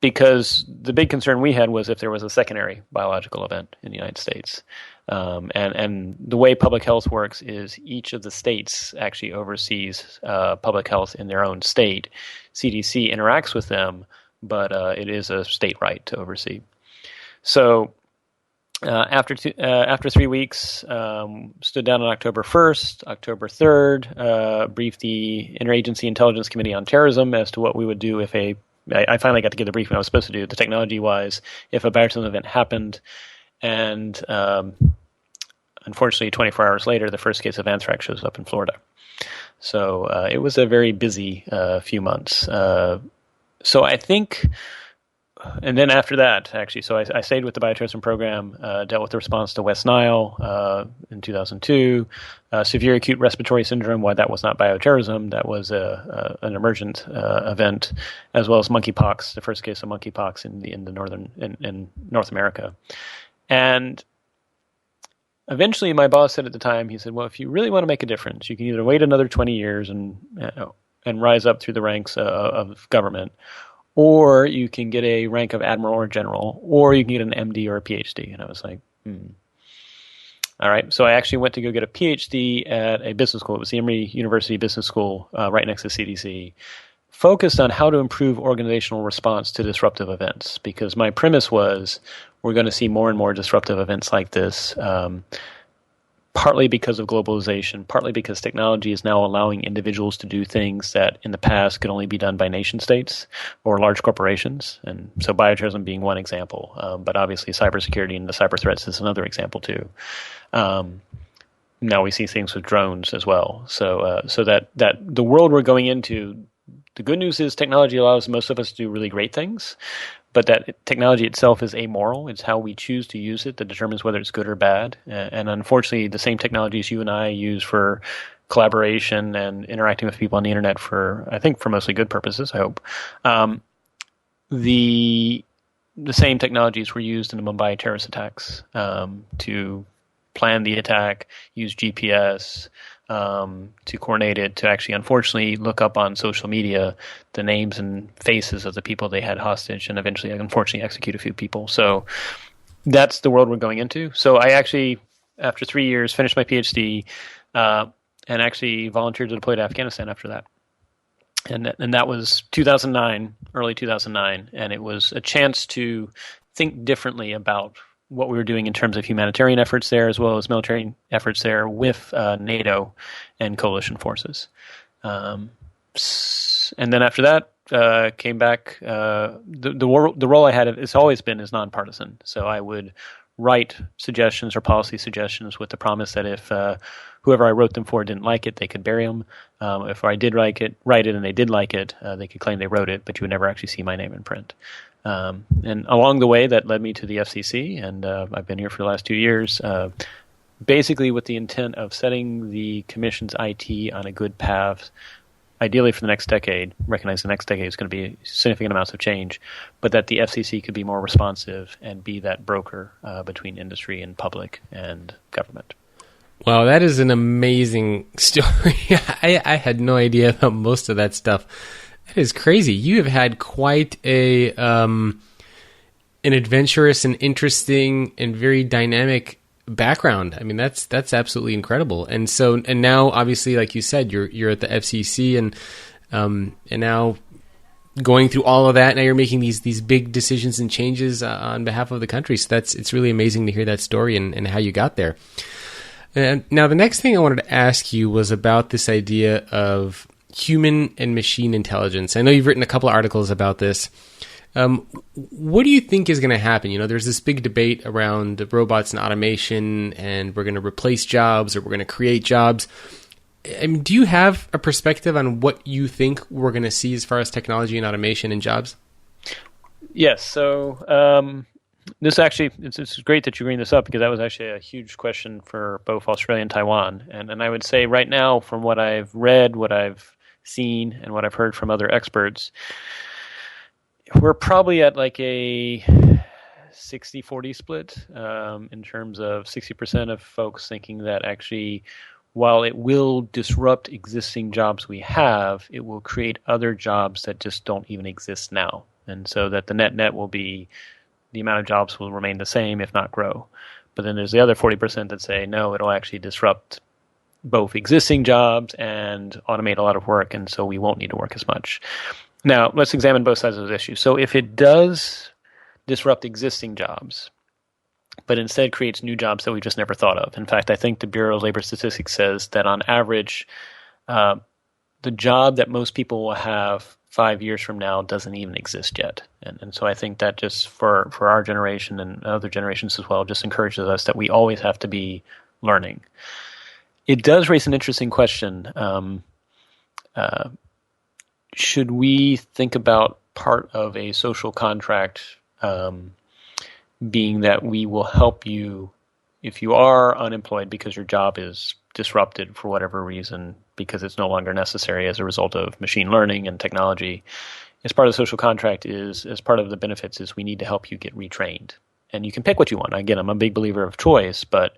Because the big concern we had was if there was a secondary biological event in the United States. And the way public health works is each of the states actually oversees public health in their own state. CDC interacts with them, but it is a state right to oversee. So after 3 weeks, stood down on October 1st, October 3rd, briefed the Interagency Intelligence Committee on Terrorism as to what we would do if I finally got to give the briefing I was supposed to do, the technology-wise, if a bioterrorism event happened. And unfortunately, 24 hours later, the first case of anthrax shows up in Florida. So it was a very busy few months. So I think, and then after that, actually, so I stayed with the bioterrorism program, dealt with the response to West Nile in 2002, severe acute respiratory syndrome. Why that was not bioterrorism, that was an emergent event, as well as monkeypox, the first case of monkeypox in North America. And eventually, my boss said at the time, he said, well, if you really want to make a difference, you can either wait another 20 years and rise up through the ranks of government, or you can get a rank of admiral or general, or you can get an MD or a PhD. And I was like, All right. So I actually went to go get a PhD at a business school. It was the Emory University Business School right next to CDC, focused on how to improve organizational response to disruptive events, because my premise was we're going to see more and more disruptive events like this. partly because of globalization, partly because technology is now allowing individuals to do things that in the past could only be done by nation states or large corporations. And so bioterrorism being one example, but obviously cybersecurity and the cyber threats is another example too. Now we see things with drones as well. So that the world we're going into, the good news is technology allows most of us to do really great things, but that technology itself is amoral. It's how we choose to use it that determines whether it's good or bad. And unfortunately, the same technologies you and I use for collaboration and interacting with people on the internet I think for mostly good purposes, I hope. The same technologies were used in the Mumbai terrorist attacks to plan the attack, use GPS, to coordinate it, to actually, unfortunately, look up on social media the names and faces of the people they had hostage and eventually, unfortunately, execute a few people. So that's the world we're going into. So I actually, after 3 years, finished my PhD and actually volunteered to deploy to Afghanistan after that. And that was 2009, early 2009, and it was a chance to think differently about what we were doing in terms of humanitarian efforts there, as well as military efforts there with NATO and coalition forces. And then after that, came back. The role I had has always been as nonpartisan. So I would write suggestions or policy suggestions with the promise that if whoever I wrote them for didn't like it, they could bury them. If I did write it, and they did like it, they could claim they wrote it, but you would never actually see my name in print. And along the way, that led me to the FCC, and I've been here for the last 2 years, basically with the intent of setting the Commission's IT on a good path, ideally for the next decade. Recognize the next decade is going to be significant amounts of change, but that the FCC could be more responsive and be that broker between industry and public and government. Wow, that is an amazing story. I had no idea about most of that stuff. That is crazy. You have had quite an adventurous and interesting and very dynamic background. I mean, that's absolutely incredible. And now, obviously, like you said, you're at the FCC, and now going through all of that. Now you're making these big decisions and changes on behalf of the country. So it's really amazing to hear that story and how you got there. And now the next thing I wanted to ask you was about this idea of human and machine intelligence. I know you've written a couple of articles about this. What do you think is going to happen? You know, there's this big debate around robots and automation, and we're going to replace jobs or we're going to create jobs. Do you have a perspective on what you think we're going to see as far as technology and automation and jobs? Yes. So this actually, it's great that you bring this up, because that was actually a huge question for both Australia and Taiwan. And I would say right now, from what I've read, what I've seen, and what I've heard from other experts, we're probably at like a 60-40 split in terms of 60% of folks thinking that actually, while it will disrupt existing jobs we have, it will create other jobs that just don't even exist now. And so that the net will be the amount of jobs will remain the same, if not grow. But then there's the other 40% that say, no, it'll actually disrupt both existing jobs and automate a lot of work, and so we won't need to work as much. Now, let's examine both sides of this issue. So if it does disrupt existing jobs, but instead creates new jobs that we just never thought of. In fact, I think the Bureau of Labor Statistics says that on average, the job that most people will have 5 years from now doesn't even exist yet. And so I think that just for our generation and other generations as well, just encourages us that we always have to be learning. It does raise an interesting question. Should we think about part of a social contract being that we will help you if you are unemployed because your job is disrupted for whatever reason, because it's no longer necessary as a result of machine learning and technology? As part of the social contract as part of the benefits is we need to help you get retrained. And you can pick what you want. Again, I'm a big believer of choice, but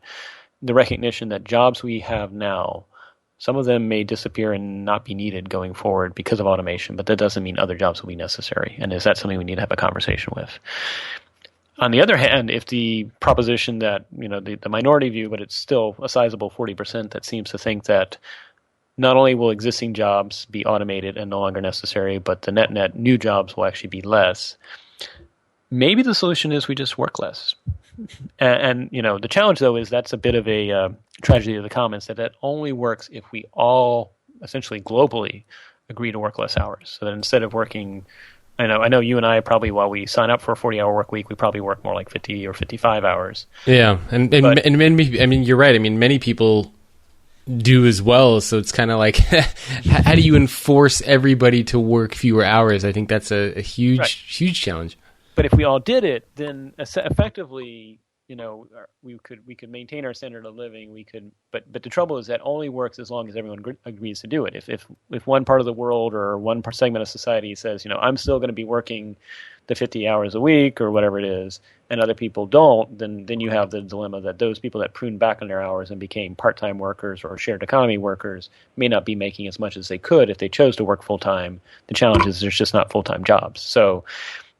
the recognition that jobs we have now, some of them may disappear and not be needed going forward because of automation, but that doesn't mean other jobs will be necessary. And is that something we need to have a conversation with? On the other hand, if the proposition that, the minority view, but it's still a sizable 40% that seems to think that not only will existing jobs be automated and no longer necessary, but the net new jobs will actually be less, maybe the solution is we just work less. And the challenge though is that's a bit of a tragedy of the commons that only works if we all essentially globally agree to work less hours. So that instead of working, I know you and I probably, while we sign up for a 40-hour work week, we probably work more like 50 or 55 hours. Yeah, and you're right. I mean, many people do as well. So it's kind of like, how do you enforce everybody to work fewer hours? I think that's a huge challenge. But if we all did it, then effectively, we could maintain our standard of living. We could, but the trouble is that only works as long as everyone agrees to do it. If one part of the world or one segment of society says, I'm still going to be working the 50 hours a week or whatever it is, and other people don't, then you have the dilemma that those people that pruned back on their hours and became part-time workers or shared economy workers may not be making as much as they could if they chose to work full-time. The challenge is there's just not full-time jobs. So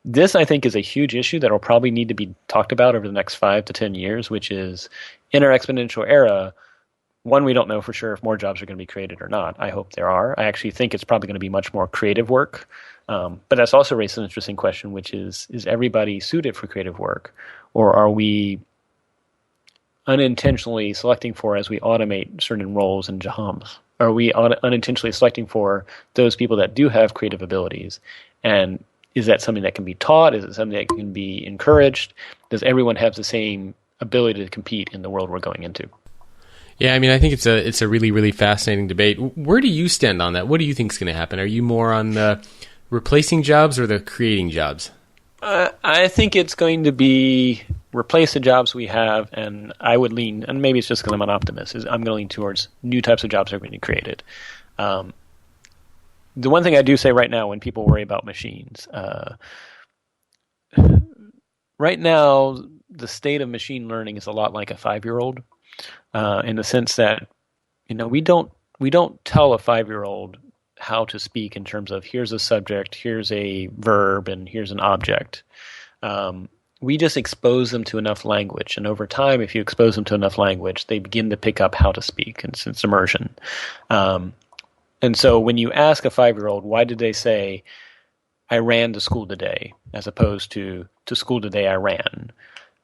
this, I think, is a huge issue that will probably need to be talked about over the next 5 to 10 years, which is in our exponential era, one, we don't know for sure if more jobs are going to be created or not. I hope there are. I actually think it's probably going to be much more creative work. But that's also raised an interesting question, which is everybody suited for creative work? Or are we unintentionally selecting for as we automate certain roles and jobs? Are we unintentionally selecting for those people that do have creative abilities? And is that something that can be taught? Is it something that can be encouraged? Does everyone have the same ability to compete in the world we're going into? Yeah, I mean, I think it's a really, really fascinating debate. Where do you stand on that? What do you think is going to happen? Are you more on the replacing jobs or the creating jobs? I think it's going to be replace the jobs we have, and I would lean, and maybe it's just because I'm an optimist, is I'm going to lean towards new types of jobs that are going to be created. The one thing I do say right now when people worry about machines, right now the state of machine learning is a lot like a 5-year-old, in the sense that we don't tell a 5-year-old how to speak in terms of here's a subject, here's a verb, and here's an object. We just expose them to enough language, and over time, if you expose them to enough language, they begin to pick up how to speak, and it's immersion. And so when you ask a 5-year-old, why did they say, I ran to school today, as opposed to school today I ran,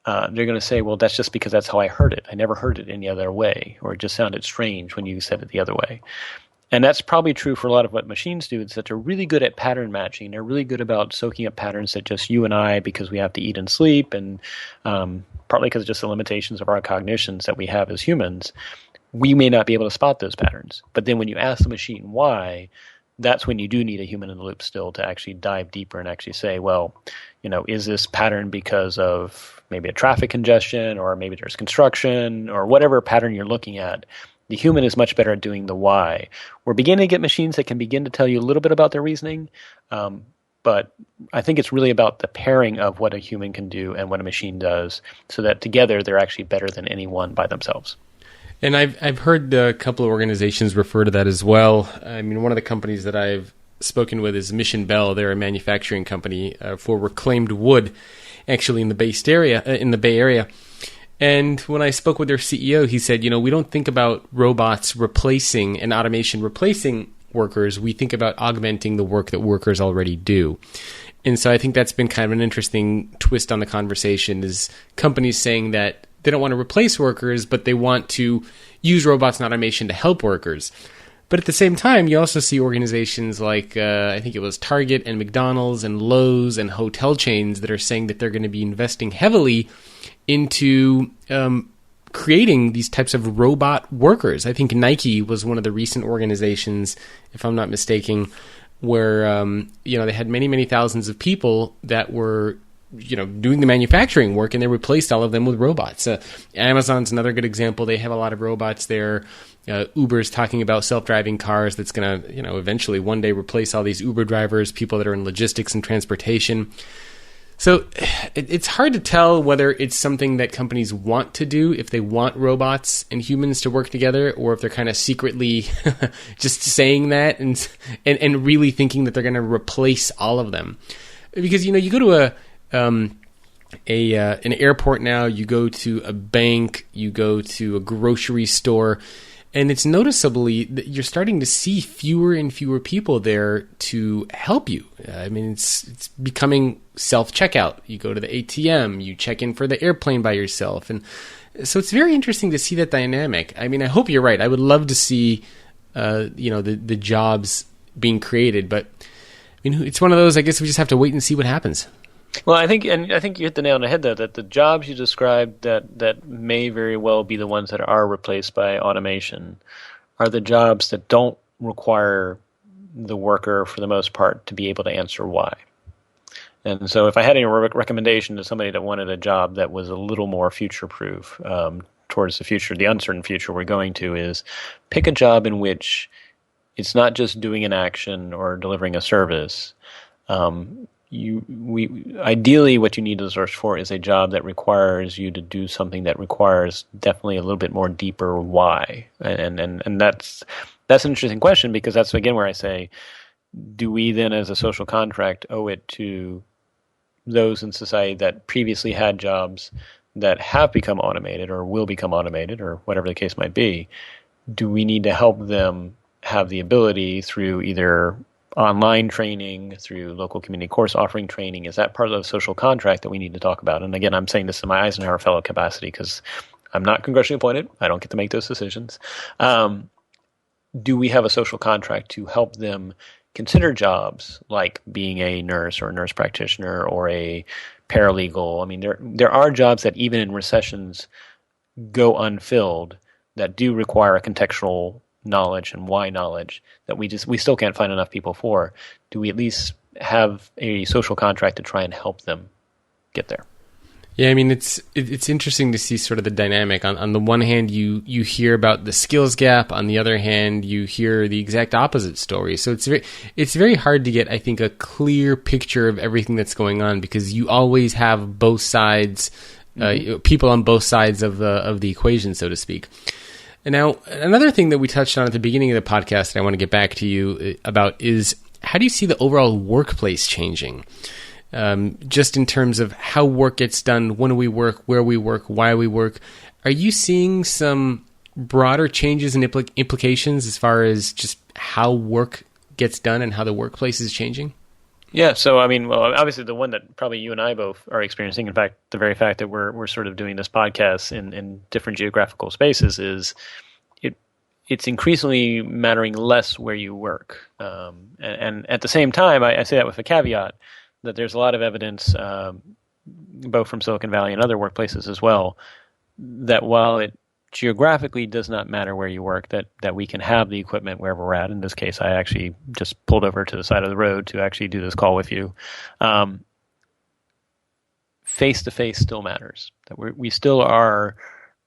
they're going to say, well, that's just because that's how I heard it. I never heard it any other way, or it just sounded strange when you said it the other way. And that's probably true for a lot of what machines do, is that they're really good at pattern matching. They're really good about soaking up patterns that just you and I, because we have to eat and sleep, and partly because of just the limitations of our cognitions that we have as humans, we may not be able to spot those patterns. But then when you ask the machine why, that's when you do need a human in the loop still to actually dive deeper and actually say, well, is this pattern because of maybe a traffic congestion, or maybe there's construction, or whatever pattern you're looking at. The human is much better at doing the why. We're beginning to get machines that can begin to tell you a little bit about their reasoning, but I think it's really about the pairing of what a human can do and what a machine does, so that together they're actually better than any one by themselves. And I've heard a couple of organizations refer to that as well. I mean, one of the companies that I've spoken with is Mission Bell. They're a manufacturing company for reclaimed wood, actually in the Bay Area. And when I spoke with their CEO, he said, we don't think about robots replacing and automation replacing workers. We think about augmenting the work that workers already do. And so I think that's been kind of an interesting twist on the conversation, is companies saying that they don't want to replace workers, but they want to use robots and automation to help workers. But at the same time, you also see organizations like, I think it was Target and McDonald's and Lowe's and hotel chains that are saying that they're going to be investing heavily into creating these types of robot workers. I think Nike was one of the recent organizations, if I'm not mistaken, where they had many, many thousands of people that were doing the manufacturing work, and they replaced all of them with robots. Amazon's another good example. They have a lot of robots there. Uber's talking about self-driving cars that's going to, eventually one day replace all these Uber drivers, people that are in logistics and transportation. So it's hard to tell whether it's something that companies want to do, if they want robots and humans to work together, or if they're kind of secretly just saying that and really thinking that they're going to replace all of them. Because, you go to an airport now, you go to a bank, you go to a grocery store, And it's noticeably that you're starting to see fewer and fewer people there to help you. I mean, it's becoming self-checkout. You go to the ATM, you check in for the airplane by yourself. And so it's very interesting to see that dynamic. I mean, I hope you're right. I would love to see, the jobs being created. But I mean, it's one of those, I guess we just have to wait and see what happens. Well, I think you hit the nail on the head, though, that the jobs you described that may very well be the ones that are replaced by automation are the jobs that don't require the worker, for the most part, to be able to answer why. And so if I had any recommendation to somebody that wanted a job that was a little more future-proof towards the future, the uncertain future we're going to, is pick a job in which it's not just doing an action or delivering a service. Ideally, what you need to search for is a job that requires you to do something that requires definitely a little bit more deeper why, and that's an interesting question, because that's again where I say, do we then, as a social contract, owe it to those in society that previously had jobs that have become automated or will become automated or whatever the case might be? Do we need to help them have the ability through either online training, through local community course offering training? Is that part of the social contract that we need to talk about? And again, I'm saying this in my Eisenhower Fellow capacity because I'm not congressionally appointed. I don't get to make those decisions. Do we have a social contract to help them consider jobs like being a nurse or a nurse practitioner or a paralegal? I mean, there are jobs that even in recessions go unfilled that do require a contextual knowledge and why knowledge that we still can't find enough people for. Do we at least have a social contract to try and help them get there? Yeah, I mean, it's interesting to see sort of the dynamic. On the one hand, you hear about the skills gap. On the other hand, you hear the exact opposite story. So it's very hard to get, I think, a clear picture of everything that's going on, because you always have both sides, people on both sides of the equation, so to speak. And now, another thing that we touched on at the beginning of the podcast that I want to get back to you about is, how do you see the overall workplace changing? Just in terms of how work gets done, when we work, where we work, why we work. Are you seeing some broader changes and implications as far as just how work gets done and how the workplace is changing? Yeah, so I mean, well, obviously the one that probably you and I both are experiencing, in fact, the very fact that we're sort of doing this podcast in different geographical spaces, is it's increasingly mattering less where you work. And at the same time, I say that with a caveat, that there's a lot of evidence, both from Silicon Valley and other workplaces as well, that while it geographically does not matter where you work, that we can have the equipment wherever we're at. In this case, I actually just pulled over to the side of the road to actually do this call with you. Face-to-face still matters. That we still are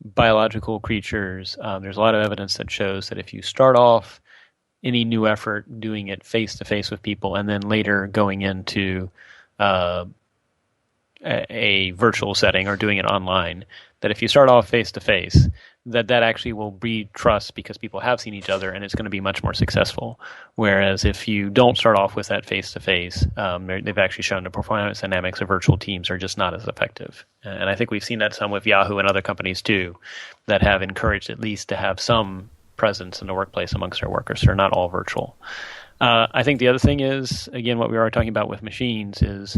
biological creatures. There's a lot of evidence that shows that if you start off any new effort doing it face-to-face with people and then later going into a virtual setting or doing it online, that if you start off face-to-face, that actually will breed trust because people have seen each other and it's going to be much more successful. Whereas if you don't start off with that face-to-face, they've actually shown the performance dynamics of virtual teams are just not as effective. And I think we've seen that some with Yahoo and other companies too, that have encouraged at least to have some presence in the workplace amongst their workers. They're not all virtual. I think the other thing is, again, what we are talking about with machines is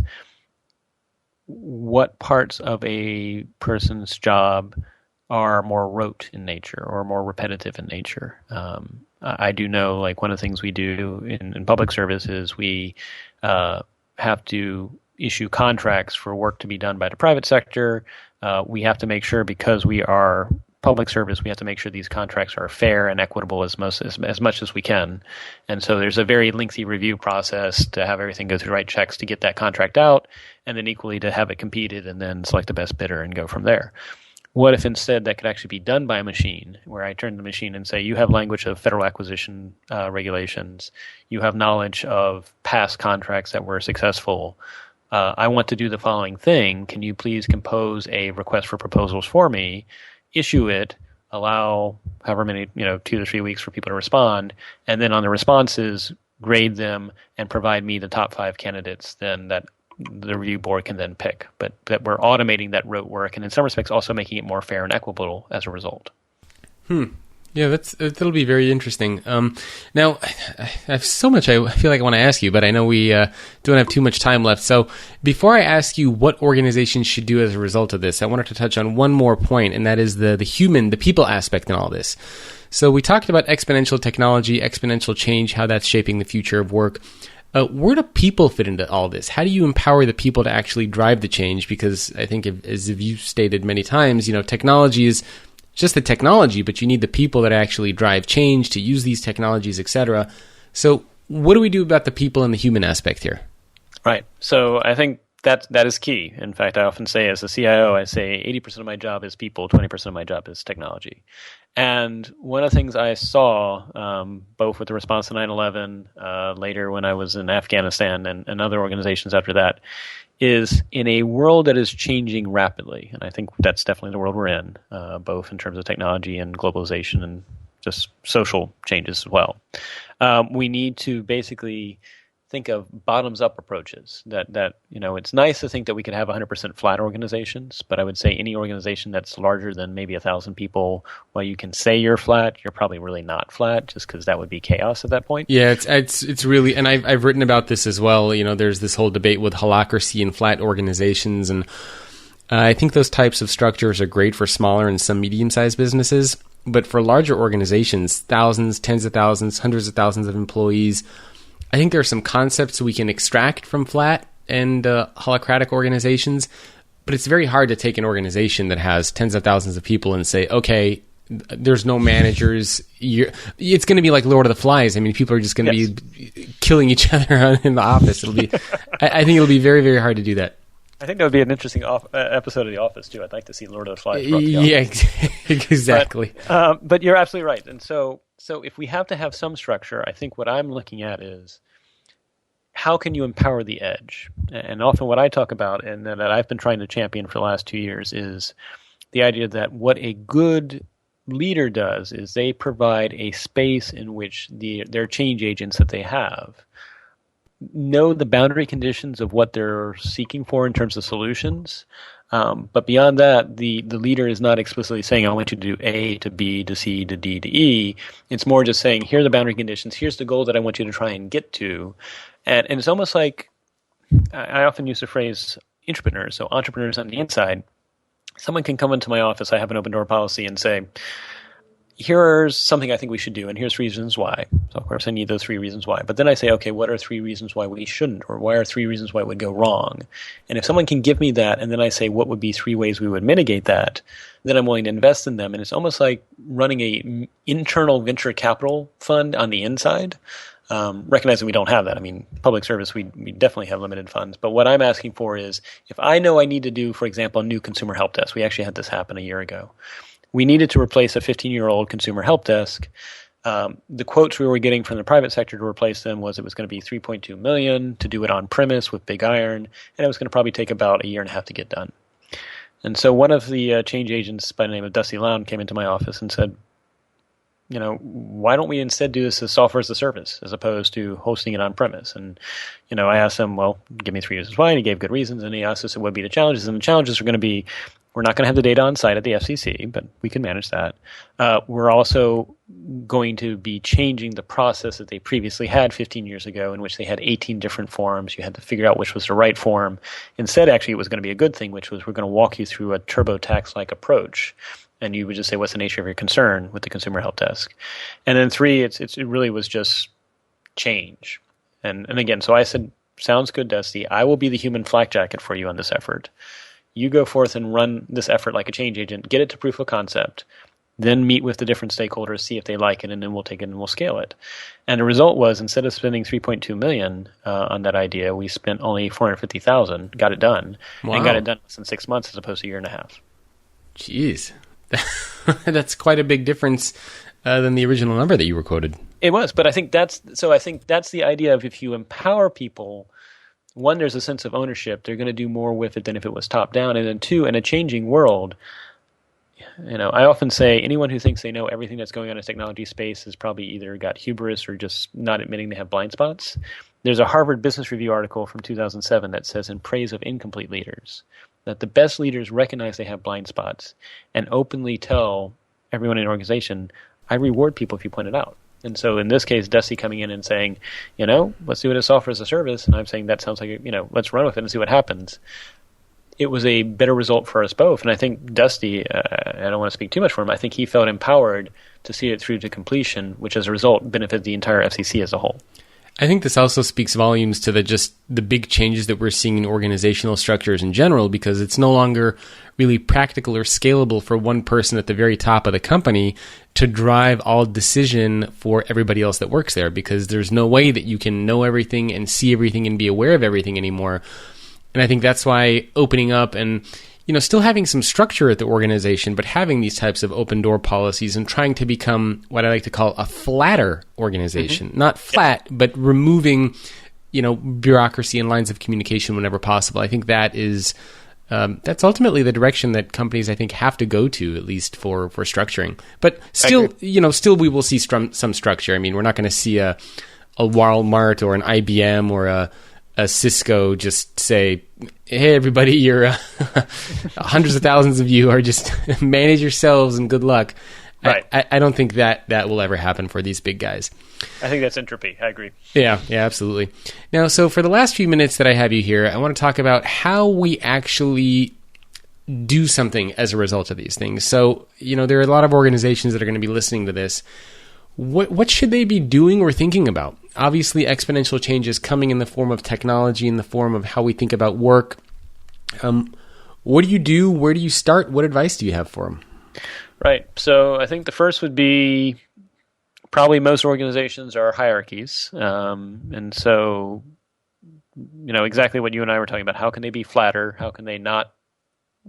what parts of a person's job are more rote in nature or more repetitive in nature. I do know, like, one of the things we do in public service is we have to issue contracts for work to be done by the private sector. We have to make sure, because we are public service, we have to make sure these contracts are fair and equitable as much as we can. And so there's a very lengthy review process to have everything go through the right checks to get that contract out, and then equally to have it competed and then select the best bidder and go from there. What if instead that could actually be done by a machine, where I turn to the machine and say, you have language of federal acquisition regulations, you have knowledge of past contracts that were successful, I want to do the following thing, can you please compose a request for proposals for me, issue it, allow however many, 2 to 3 weeks for people to respond, and then on the responses, grade them and provide me the top 5 candidates then that the review board can then pick. But that we're automating that rote work, and in some respects also making it more fair and equitable as a result. Yeah, that'll be very interesting. Now, I have so much I feel like I want to ask you, but I know we don't have too much time left. So before I ask you what organizations should do as a result of this, I wanted to touch on one more point, and that is the people aspect in all this. So we talked about exponential technology, exponential change, how that's shaping the future of work. Where do people fit into all this? How do you empower the people to actually drive the change? Because I think, as you've stated many times, technology is just the technology, but you need the people that actually drive change to use these technologies, etc. So what do we do about the people and the human aspect here? Right. So I think that is key. In fact, I often say as a CIO, I say 80% of my job is people, 20% of my job is technology. And one of the things I saw, both with the response to 9/11, later when I was in Afghanistan and other organizations after that, is in a world that is changing rapidly, and I think that's definitely the world we're in, both in terms of technology and globalization and just social changes as well. We need to basically think of bottoms-up approaches. That it's nice to think that we could have 100% flat organizations, but I would say any organization that's larger than maybe 1,000 people, while you can say you're flat, you're probably really not flat, just because that would be chaos at that point. Yeah, it's really, and I've written about this as well. There's this whole debate with holacracy and flat organizations, and I think those types of structures are great for smaller and some medium-sized businesses, but for larger organizations, thousands, tens of thousands, hundreds of thousands of employees, I think there are some concepts we can extract from flat and holacratic organizations, but it's very hard to take an organization that has tens of thousands of people and say, okay, there's no managers. It's going to be like Lord of the Flies. I mean, people are just going to be killing each other in the office. I think it'll be very, very hard to do that. I think that would be an interesting episode of The Office, too. I'd like to see Lord of the Flies brought to the office. Yeah, exactly. But you're absolutely right. And so if we have to have some structure, I think what I'm looking at is how can you empower the edge? And often what I talk about and that I've been trying to champion for the last 2 years is the idea that what a good leader does is they provide a space in which their change agents that they have know the boundary conditions of what they're seeking for in terms of solutions. But beyond that, the leader is not explicitly saying, I want you to do A to B to C to D to E. It's more just saying, here are the boundary conditions. Here's the goal that I want you to try and get to. And it's almost like, I often use the phrase entrepreneurs, so entrepreneurs on the inside. Someone can come into my office, I have an open door policy, and say, here's something I think we should do, and here's reasons why. So, of course, I need those 3 reasons why. But then I say, okay, what are 3 reasons why we shouldn't, or why are 3 reasons why it would go wrong? And if someone can give me that, and then I say, what would be 3 ways we would mitigate that, then I'm willing to invest in them. And it's almost like running a internal venture capital fund on the inside, recognizing we don't have that. I mean, public service, we definitely have limited funds. But what I'm asking for is, if I know I need to do, for example, a new consumer help desk, we actually had this happen a year ago. We needed to replace a 15-year-old consumer help desk. The quotes we were getting from the private sector to replace them was it was going to be $3.2 million to do it on premise with big iron, and it was going to probably take about 1.5 years to get done. And so one of the change agents by the name of Dusty Lown came into my office and said, why don't we instead do this as software as a service as opposed to hosting it on premise? And, I asked him, well, give me 3 reasons why, and he gave good reasons, and he asked us what would be the challenges, and the challenges are going to be, we're not going to have the data on site at the FCC, but we can manage that. We're also going to be changing the process that they previously had 15 years ago, in which they had 18 different forms. You had to figure out which was the right form. Instead, actually, it was going to be a good thing, which was we're going to walk you through a TurboTax-like approach. And you would just say, what's the nature of your concern with the consumer help desk? And then 3, it really was just change. And again, so I said, sounds good, Dusty. I will be the human flak jacket for you on this effort. You go forth and run this effort like a change agent, get it to proof of concept, then meet with the different stakeholders, see if they like it, and then we'll take it and we'll scale it. And the result was, instead of spending $3.2 million on that idea, we spent only $450,000, got it done, and got it done in 6 months as opposed to 1.5 years. Jeez. That's quite a big difference than the original number that you were quoted. It was, but I think that's the idea of, if you empower people, one, there's a sense of ownership. They're going to do more with it than if it was top down. And then 2, in a changing world, I often say anyone who thinks they know everything that's going on in technology space has probably either got hubris or just not admitting they have blind spots. There's a Harvard Business Review article from 2007 that says, in praise of incomplete leaders, that the best leaders recognize they have blind spots and openly tell everyone in an organization, I reward people if you point it out. And so in this case, Dusty coming in and saying, let's do it as software as a service, and I'm saying that sounds like, let's run with it and see what happens. It was a better result for us both. And I think Dusty, I don't want to speak too much for him, I think he felt empowered to see it through to completion, which as a result benefits the entire FCC as a whole. I think this also speaks volumes to the big changes that we're seeing in organizational structures in general, because it's no longer really practical or scalable for one person at the very top of the company to drive all decision for everybody else that works there, because there's no way that you can know everything and see everything and be aware of everything anymore. And I think that's why opening up and still having some structure at the organization, but having these types of open door policies and trying to become what I like to call a flatter organization. Mm-hmm. Not flat, but removing, bureaucracy and lines of communication whenever possible. I think that is, that's ultimately the direction that companies, I think, have to go to, at least for structuring. But still, still we will see some structure. I mean, we're not going to see a Walmart or an IBM or a Cisco just say, hey, everybody, you're hundreds of thousands of you are just manage yourselves and good luck. Right. I don't think that will ever happen for these big guys. I think that's entropy. I agree. Yeah, absolutely. Now, so for the last few minutes that I have you here, I want to talk about how we actually do something as a result of these things. So, there are a lot of organizations that are going to be listening to this. What should they be doing or thinking about? Obviously, exponential change is coming in the form of technology, in the form of how we think about work. What do you do? Where do you start? What advice do you have for them? Right. So I think the first would be probably most organizations are hierarchies. And so, exactly what you and I were talking about. How can they be flatter? How can they not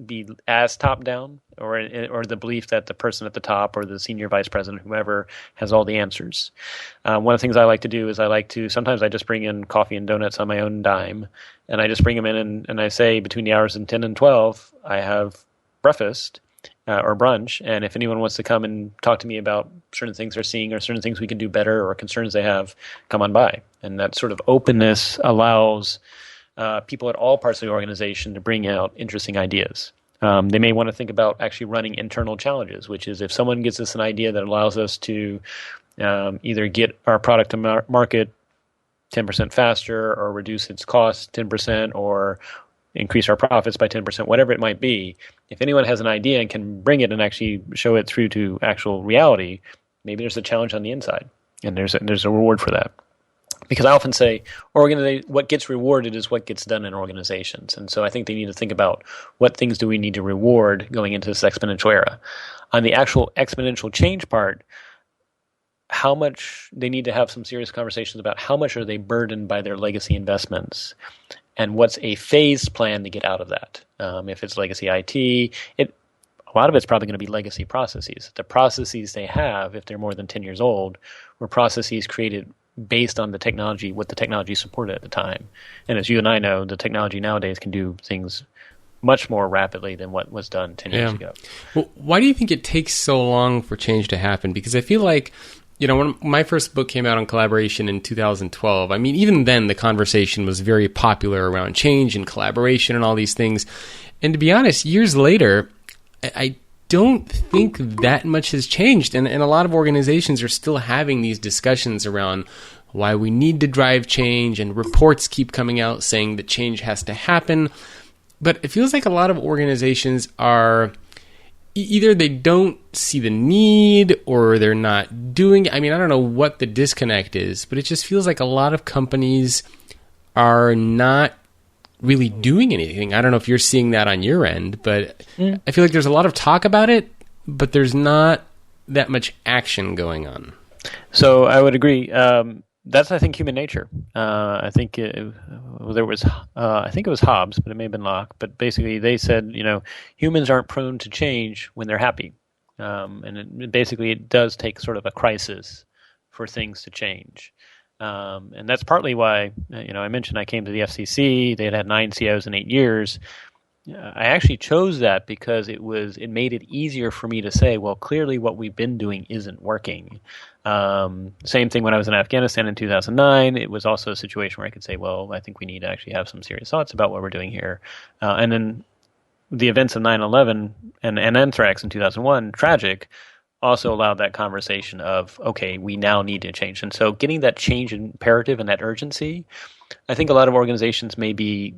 be as top down, or the belief that the person at the top or the senior vice president, whoever, has all the answers. One of the things I like to do is sometimes I just bring in coffee and donuts on my own dime, and I just bring them in and I say between the hours of 10 and 12, I have breakfast or brunch, and if anyone wants to come and talk to me about certain things they're seeing or certain things we can do better or concerns they have, come on by. And that sort of openness allows people at all parts of the organization to bring out interesting ideas. They may want to think about actually running internal challenges, which is if someone gives us an idea that allows us to either get our product to market 10% faster or reduce its cost 10% or increase our profits by 10%, whatever it might be, if anyone has an idea and can bring it and actually show it through to actual reality, maybe there's a challenge on the inside, and there's a reward for that. Because I often say, what gets rewarded is what gets done in organizations. And so I think they need to think about what things do we need to reward going into this exponential era. On the actual exponential change part, how much they need to have some serious conversations about how much are they burdened by their legacy investments and what's a phased plan to get out of that. If it's legacy IT, a lot of it's probably going to be legacy processes. The processes they have, if they're more than 10 years old, were processes created based on the technology, what the technology supported at the time. And as you and I know, the technology nowadays can do things much more rapidly than what was done 10 years ago. Well, why do you think it takes so long for change to happen? Because I feel like, when my first book came out on collaboration in 2012, I mean, even then the conversation was very popular around change and collaboration and all these things. And to be honest, years later, I don't think that much has changed. And a lot of organizations are still having these discussions around why we need to drive change, and reports keep coming out saying that change has to happen. But it feels like a lot of organizations are either they don't see the need or they're not doing it. I mean, I don't know what the disconnect is, but it just feels like a lot of companies are not really doing anything. I don't know if you're seeing that on your end, but I feel like there's a lot of talk about it, but there's not that much action going on. So I would agree. That's, I think, human nature. I think it was Hobbes, but it may have been Locke. But basically, they said, humans aren't prone to change when they're happy, and it does take sort of a crisis for things to change. And that's partly why, I mentioned I came to the FCC. They had 9 CEOs in 8 years. I actually chose that because it made it easier for me to say, well, clearly what we've been doing isn't working. Same thing when I was in Afghanistan in 2009. It was also a situation where I could say, well, I think we need to actually have some serious thoughts about what we're doing here. And then the events of 9/11 and anthrax in 2001, tragic, also allowed that conversation of, okay, we now need to change. And so getting that change imperative and that urgency, I think a lot of organizations may be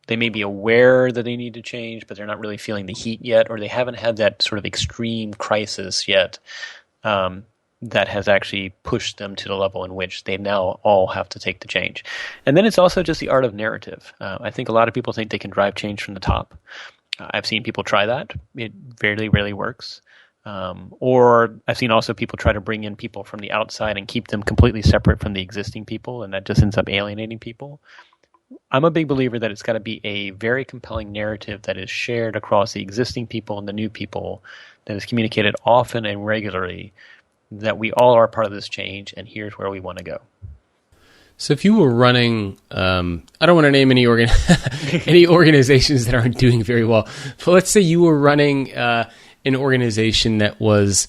aware that they need to change, but they're not really feeling the heat yet, or they haven't had that sort of extreme crisis yet that has actually pushed them to the level in which they now all have to take the change. And then it's also just the art of narrative. I think a lot of people think they can drive change from the top. I've seen people try that. It very rarely works. Or I've seen also people try to bring in people from the outside and keep them completely separate from the existing people, and that just ends up alienating people. I'm a big believer that it's got to be a very compelling narrative that is shared across the existing people and the new people, that is communicated often and regularly, that we all are part of this change, and here's where we want to go. So if you were running, I don't want to name any any organizations that aren't doing very well, but let's say you were running an organization that was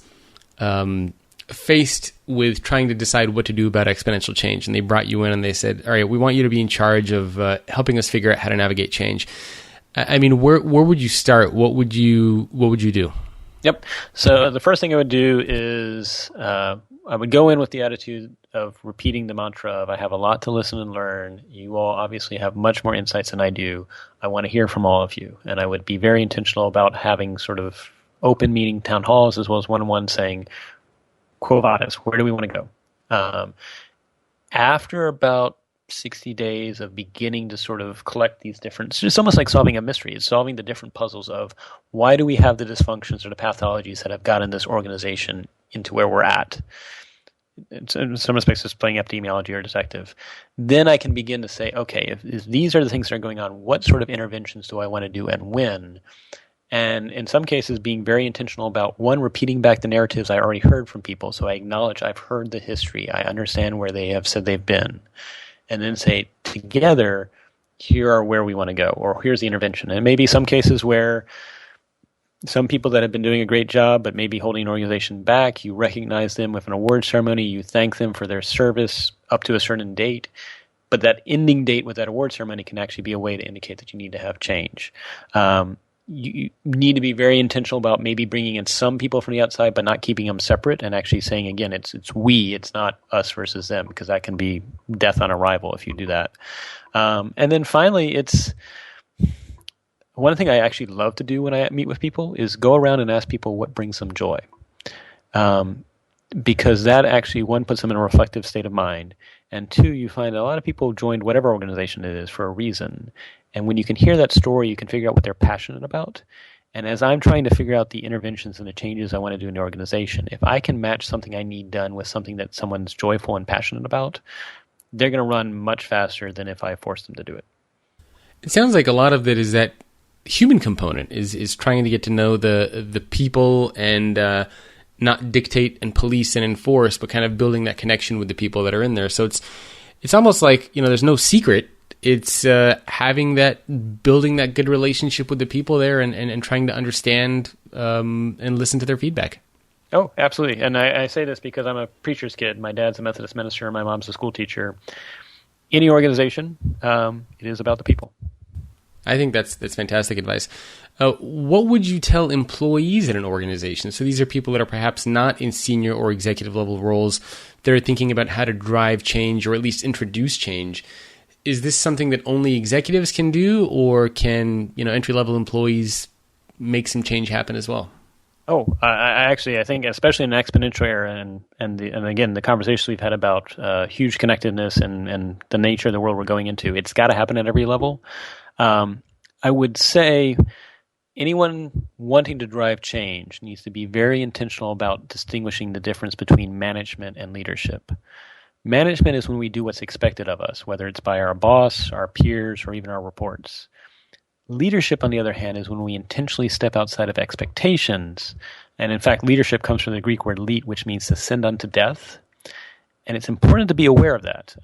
faced with trying to decide what to do about exponential change, and they brought you in and they said, all right, we want you to be in charge of helping us figure out how to navigate change. I mean, where would you start? What would you do? Yep. So the first thing I would do is I would go in with the attitude of repeating the mantra of, I have a lot to listen and learn. You all obviously have much more insights than I do. I want to hear from all of you. And I would be very intentional about having sort of open meeting town halls as well as one-on-one saying, Quo Vadis, where do we want to go? After about 60 days of beginning to sort of collect these different, it's almost like solving a mystery. It's solving the different puzzles of why do we have the dysfunctions or the pathologies that have gotten this organization into where we're at. In some respects, it's playing epidemiology or detective. Then I can begin to say, okay, if these are the things that are going on, what sort of interventions do I want to do and when? And in some cases, being very intentional about, one, repeating back the narratives I already heard from people. So I acknowledge I've heard the history. I understand where they have said they've been. And then say, together, here are where we want to go, or here's the intervention. And maybe some cases where some people that have been doing a great job but maybe holding an organization back, you recognize them with an award ceremony, you thank them for their service up to a certain date. But that ending date with that award ceremony can actually be a way to indicate that you need to have change. You need to be very intentional about maybe bringing in some people from the outside, but not keeping them separate, and actually saying, again, it's we, it's not us versus them, because that can be death on arrival if you do that. And then finally, it's one thing I actually love to do when I meet with people is go around and ask people what brings them joy. Because that actually, one, puts them in a reflective state of mind, and two, you find a lot of people joined whatever organization it is for a reason. And when you can hear that story, you can figure out what they're passionate about. And as I'm trying to figure out the interventions and the changes I want to do in the organization, if I can match something I need done with something that someone's joyful and passionate about, they're going to run much faster than if I force them to do it. It sounds like a lot of it is that human component is trying to get to know the people and not dictate and police and enforce, but kind of building that connection with the people that are in there. So it's almost like, there's no secret. It's building that good relationship with the people there and trying to understand and listen to their feedback. Oh, absolutely. And I say this because I'm a preacher's kid. My dad's a Methodist minister. My mom's a school teacher. Any organization, it is about the people. I think that's fantastic advice. What would you tell employees at an organization? So these are people that are perhaps not in senior or executive level roles. They're thinking about how to drive change or at least introduce change. Is this something that only executives can do, or can entry-level employees make some change happen as well? Oh, I think, especially in an exponential era, and again, the conversations we've had about huge connectedness and the nature of the world we're going into, it's got to happen at every level. I would say anyone wanting to drive change needs to be very intentional about distinguishing the difference between management and leadership. Management is when we do what's expected of us, whether it's by our boss, our peers, or even our reports. Leadership, on the other hand, is when we intentionally step outside of expectations. And in fact, leadership comes from the Greek word lead, which means to send unto death. And it's important to be aware of that.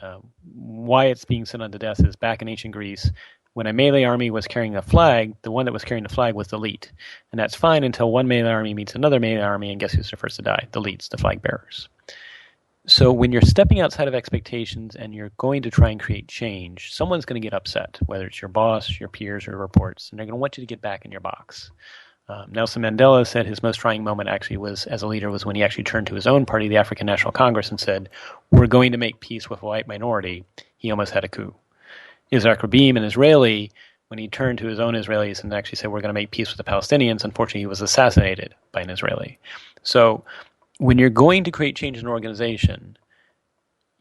Why it's being sent unto death is back in ancient Greece, when a melee army was carrying a flag, the one that was carrying the flag was the lead. And that's fine until one melee army meets another melee army, and guess who's the first to die? The leads, the flag bearers. So when you're stepping outside of expectations and you're going to try and create change, someone's going to get upset, whether it's your boss, your peers, or reports, and they're going to want you to get back in your box. Nelson Mandela said his most trying moment actually was as a leader was when he actually turned to his own party, the African National Congress, and said, "We're going to make peace with a white minority." He almost had a coup. Isaac Rabin, an Israeli, when he turned to his own Israelis and actually said, "We're going to make peace with the Palestinians," unfortunately, he was assassinated by an Israeli. So when you're going to create change in an organization,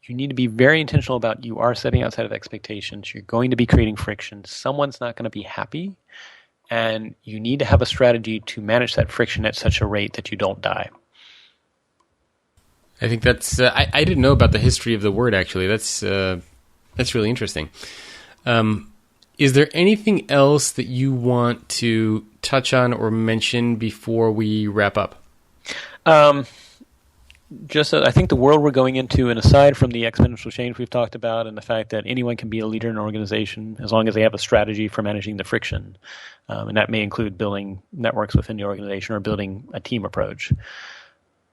you need to be very intentional about you are setting outside of expectations. You're going to be creating friction. Someone's not going to be happy. And you need to have a strategy to manage that friction at such a rate that you don't die. I think that's. I didn't know about the history of the word. Actually, that's really interesting. Is there anything else that you want to touch on or mention before we wrap up? I think the world we're going into, and aside from the exponential change we've talked about and the fact that anyone can be a leader in an organization as long as they have a strategy for managing the friction, and that may include building networks within the organization or building a team approach.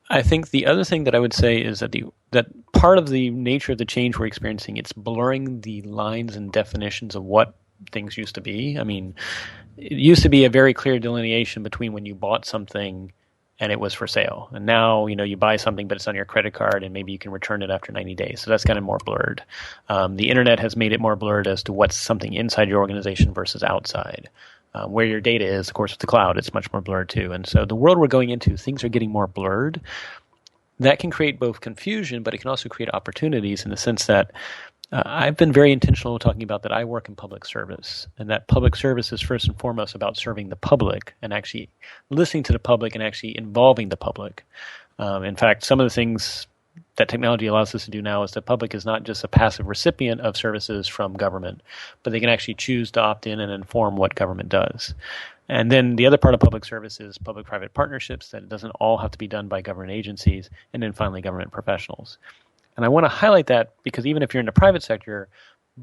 I think the other thing that I would say is that that part of the nature of the change we're experiencing, it's blurring the lines and definitions of what things used to be. I mean, it used to be a very clear delineation between when you bought something and it was for sale. And now, you buy something, but it's on your credit card, and maybe you can return it after 90 days. So that's kind of more blurred. The internet has made it more blurred as to what's something inside your organization versus outside. Where your data is, of course, with the cloud, it's much more blurred too. And so the world we're going into, things are getting more blurred. That can create both confusion, but it can also create opportunities in the sense that I've been very intentional talking about that I work in public service, and that public service is first and foremost about serving the public and actually listening to the public and actually involving the public. In fact, some of the things that technology allows us to do now is the public is not just a passive recipient of services from government, but they can actually choose to opt in and inform what government does. And then the other part of public service is public-private partnerships, that it doesn't all have to be done by government agencies, and then finally government professionals. And I want to highlight that because even if you're in the private sector,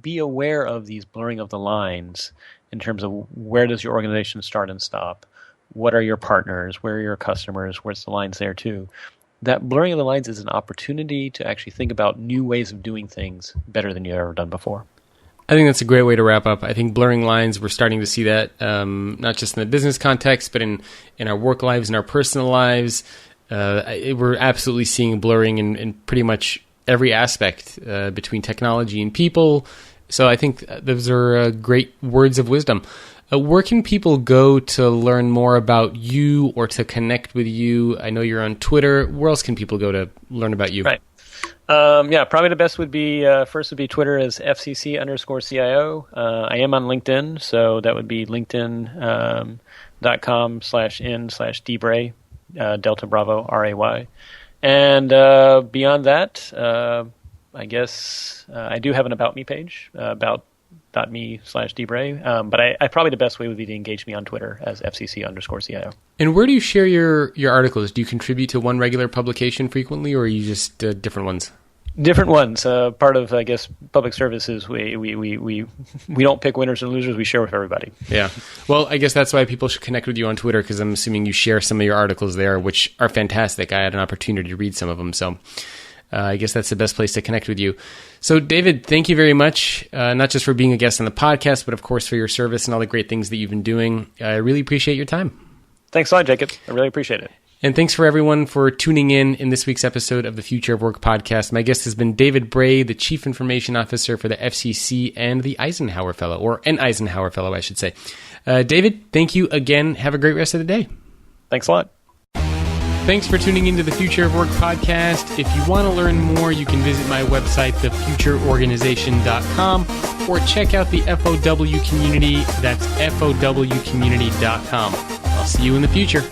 be aware of these blurring of the lines in terms of where does your organization start and stop? What are your partners? Where are your customers? Where's the lines there too? That blurring of the lines is an opportunity to actually think about new ways of doing things better than you've ever done before. I think that's a great way to wrap up. I think blurring lines, we're starting to see that not just in the business context, but in our work lives and our personal lives. We're absolutely seeing blurring in pretty much every aspect between technology and people. So I think those are great words of wisdom. Where can people go to learn more about you or to connect with you? I know you're on Twitter. Where else can people go to learn about you? Right. Probably the best would be, first would be Twitter as FCC_CIO. I am on LinkedIn, so that would be linkedin.com/n/dbray, Delta Bravo RAY. And beyond that, I guess I do have an About Me page, about.me/dbray. But I probably the best way would be to engage me on Twitter as FCC_CIO. And where do you share your articles? Do you contribute to one regular publication frequently, or are you just different ones? Different ones. Part of, I guess, public services, we don't pick winners and losers. We share with everybody. Yeah. Well, I guess that's why people should connect with you on Twitter, because I'm assuming you share some of your articles there, which are fantastic. I had an opportunity to read some of them, so I guess that's the best place to connect with you. So, David, thank you very much, not just for being a guest on the podcast, but of course for your service and all the great things that you've been doing. I really appreciate your time. Thanks a lot, Jacob. I really appreciate it. And thanks for everyone for tuning in this week's episode of the Future of Work podcast. My guest has been David Bray, the Chief Information Officer for the FCC and the Eisenhower Fellow, or an Eisenhower Fellow, I should say. David, thank you again. Have a great rest of the day. Thanks a lot. Thanks for tuning into the Future of Work podcast. If you want to learn more, you can visit my website, thefutureorganization.com, or check out the FOW community. That's FOWcommunity.com. I'll see you in the future.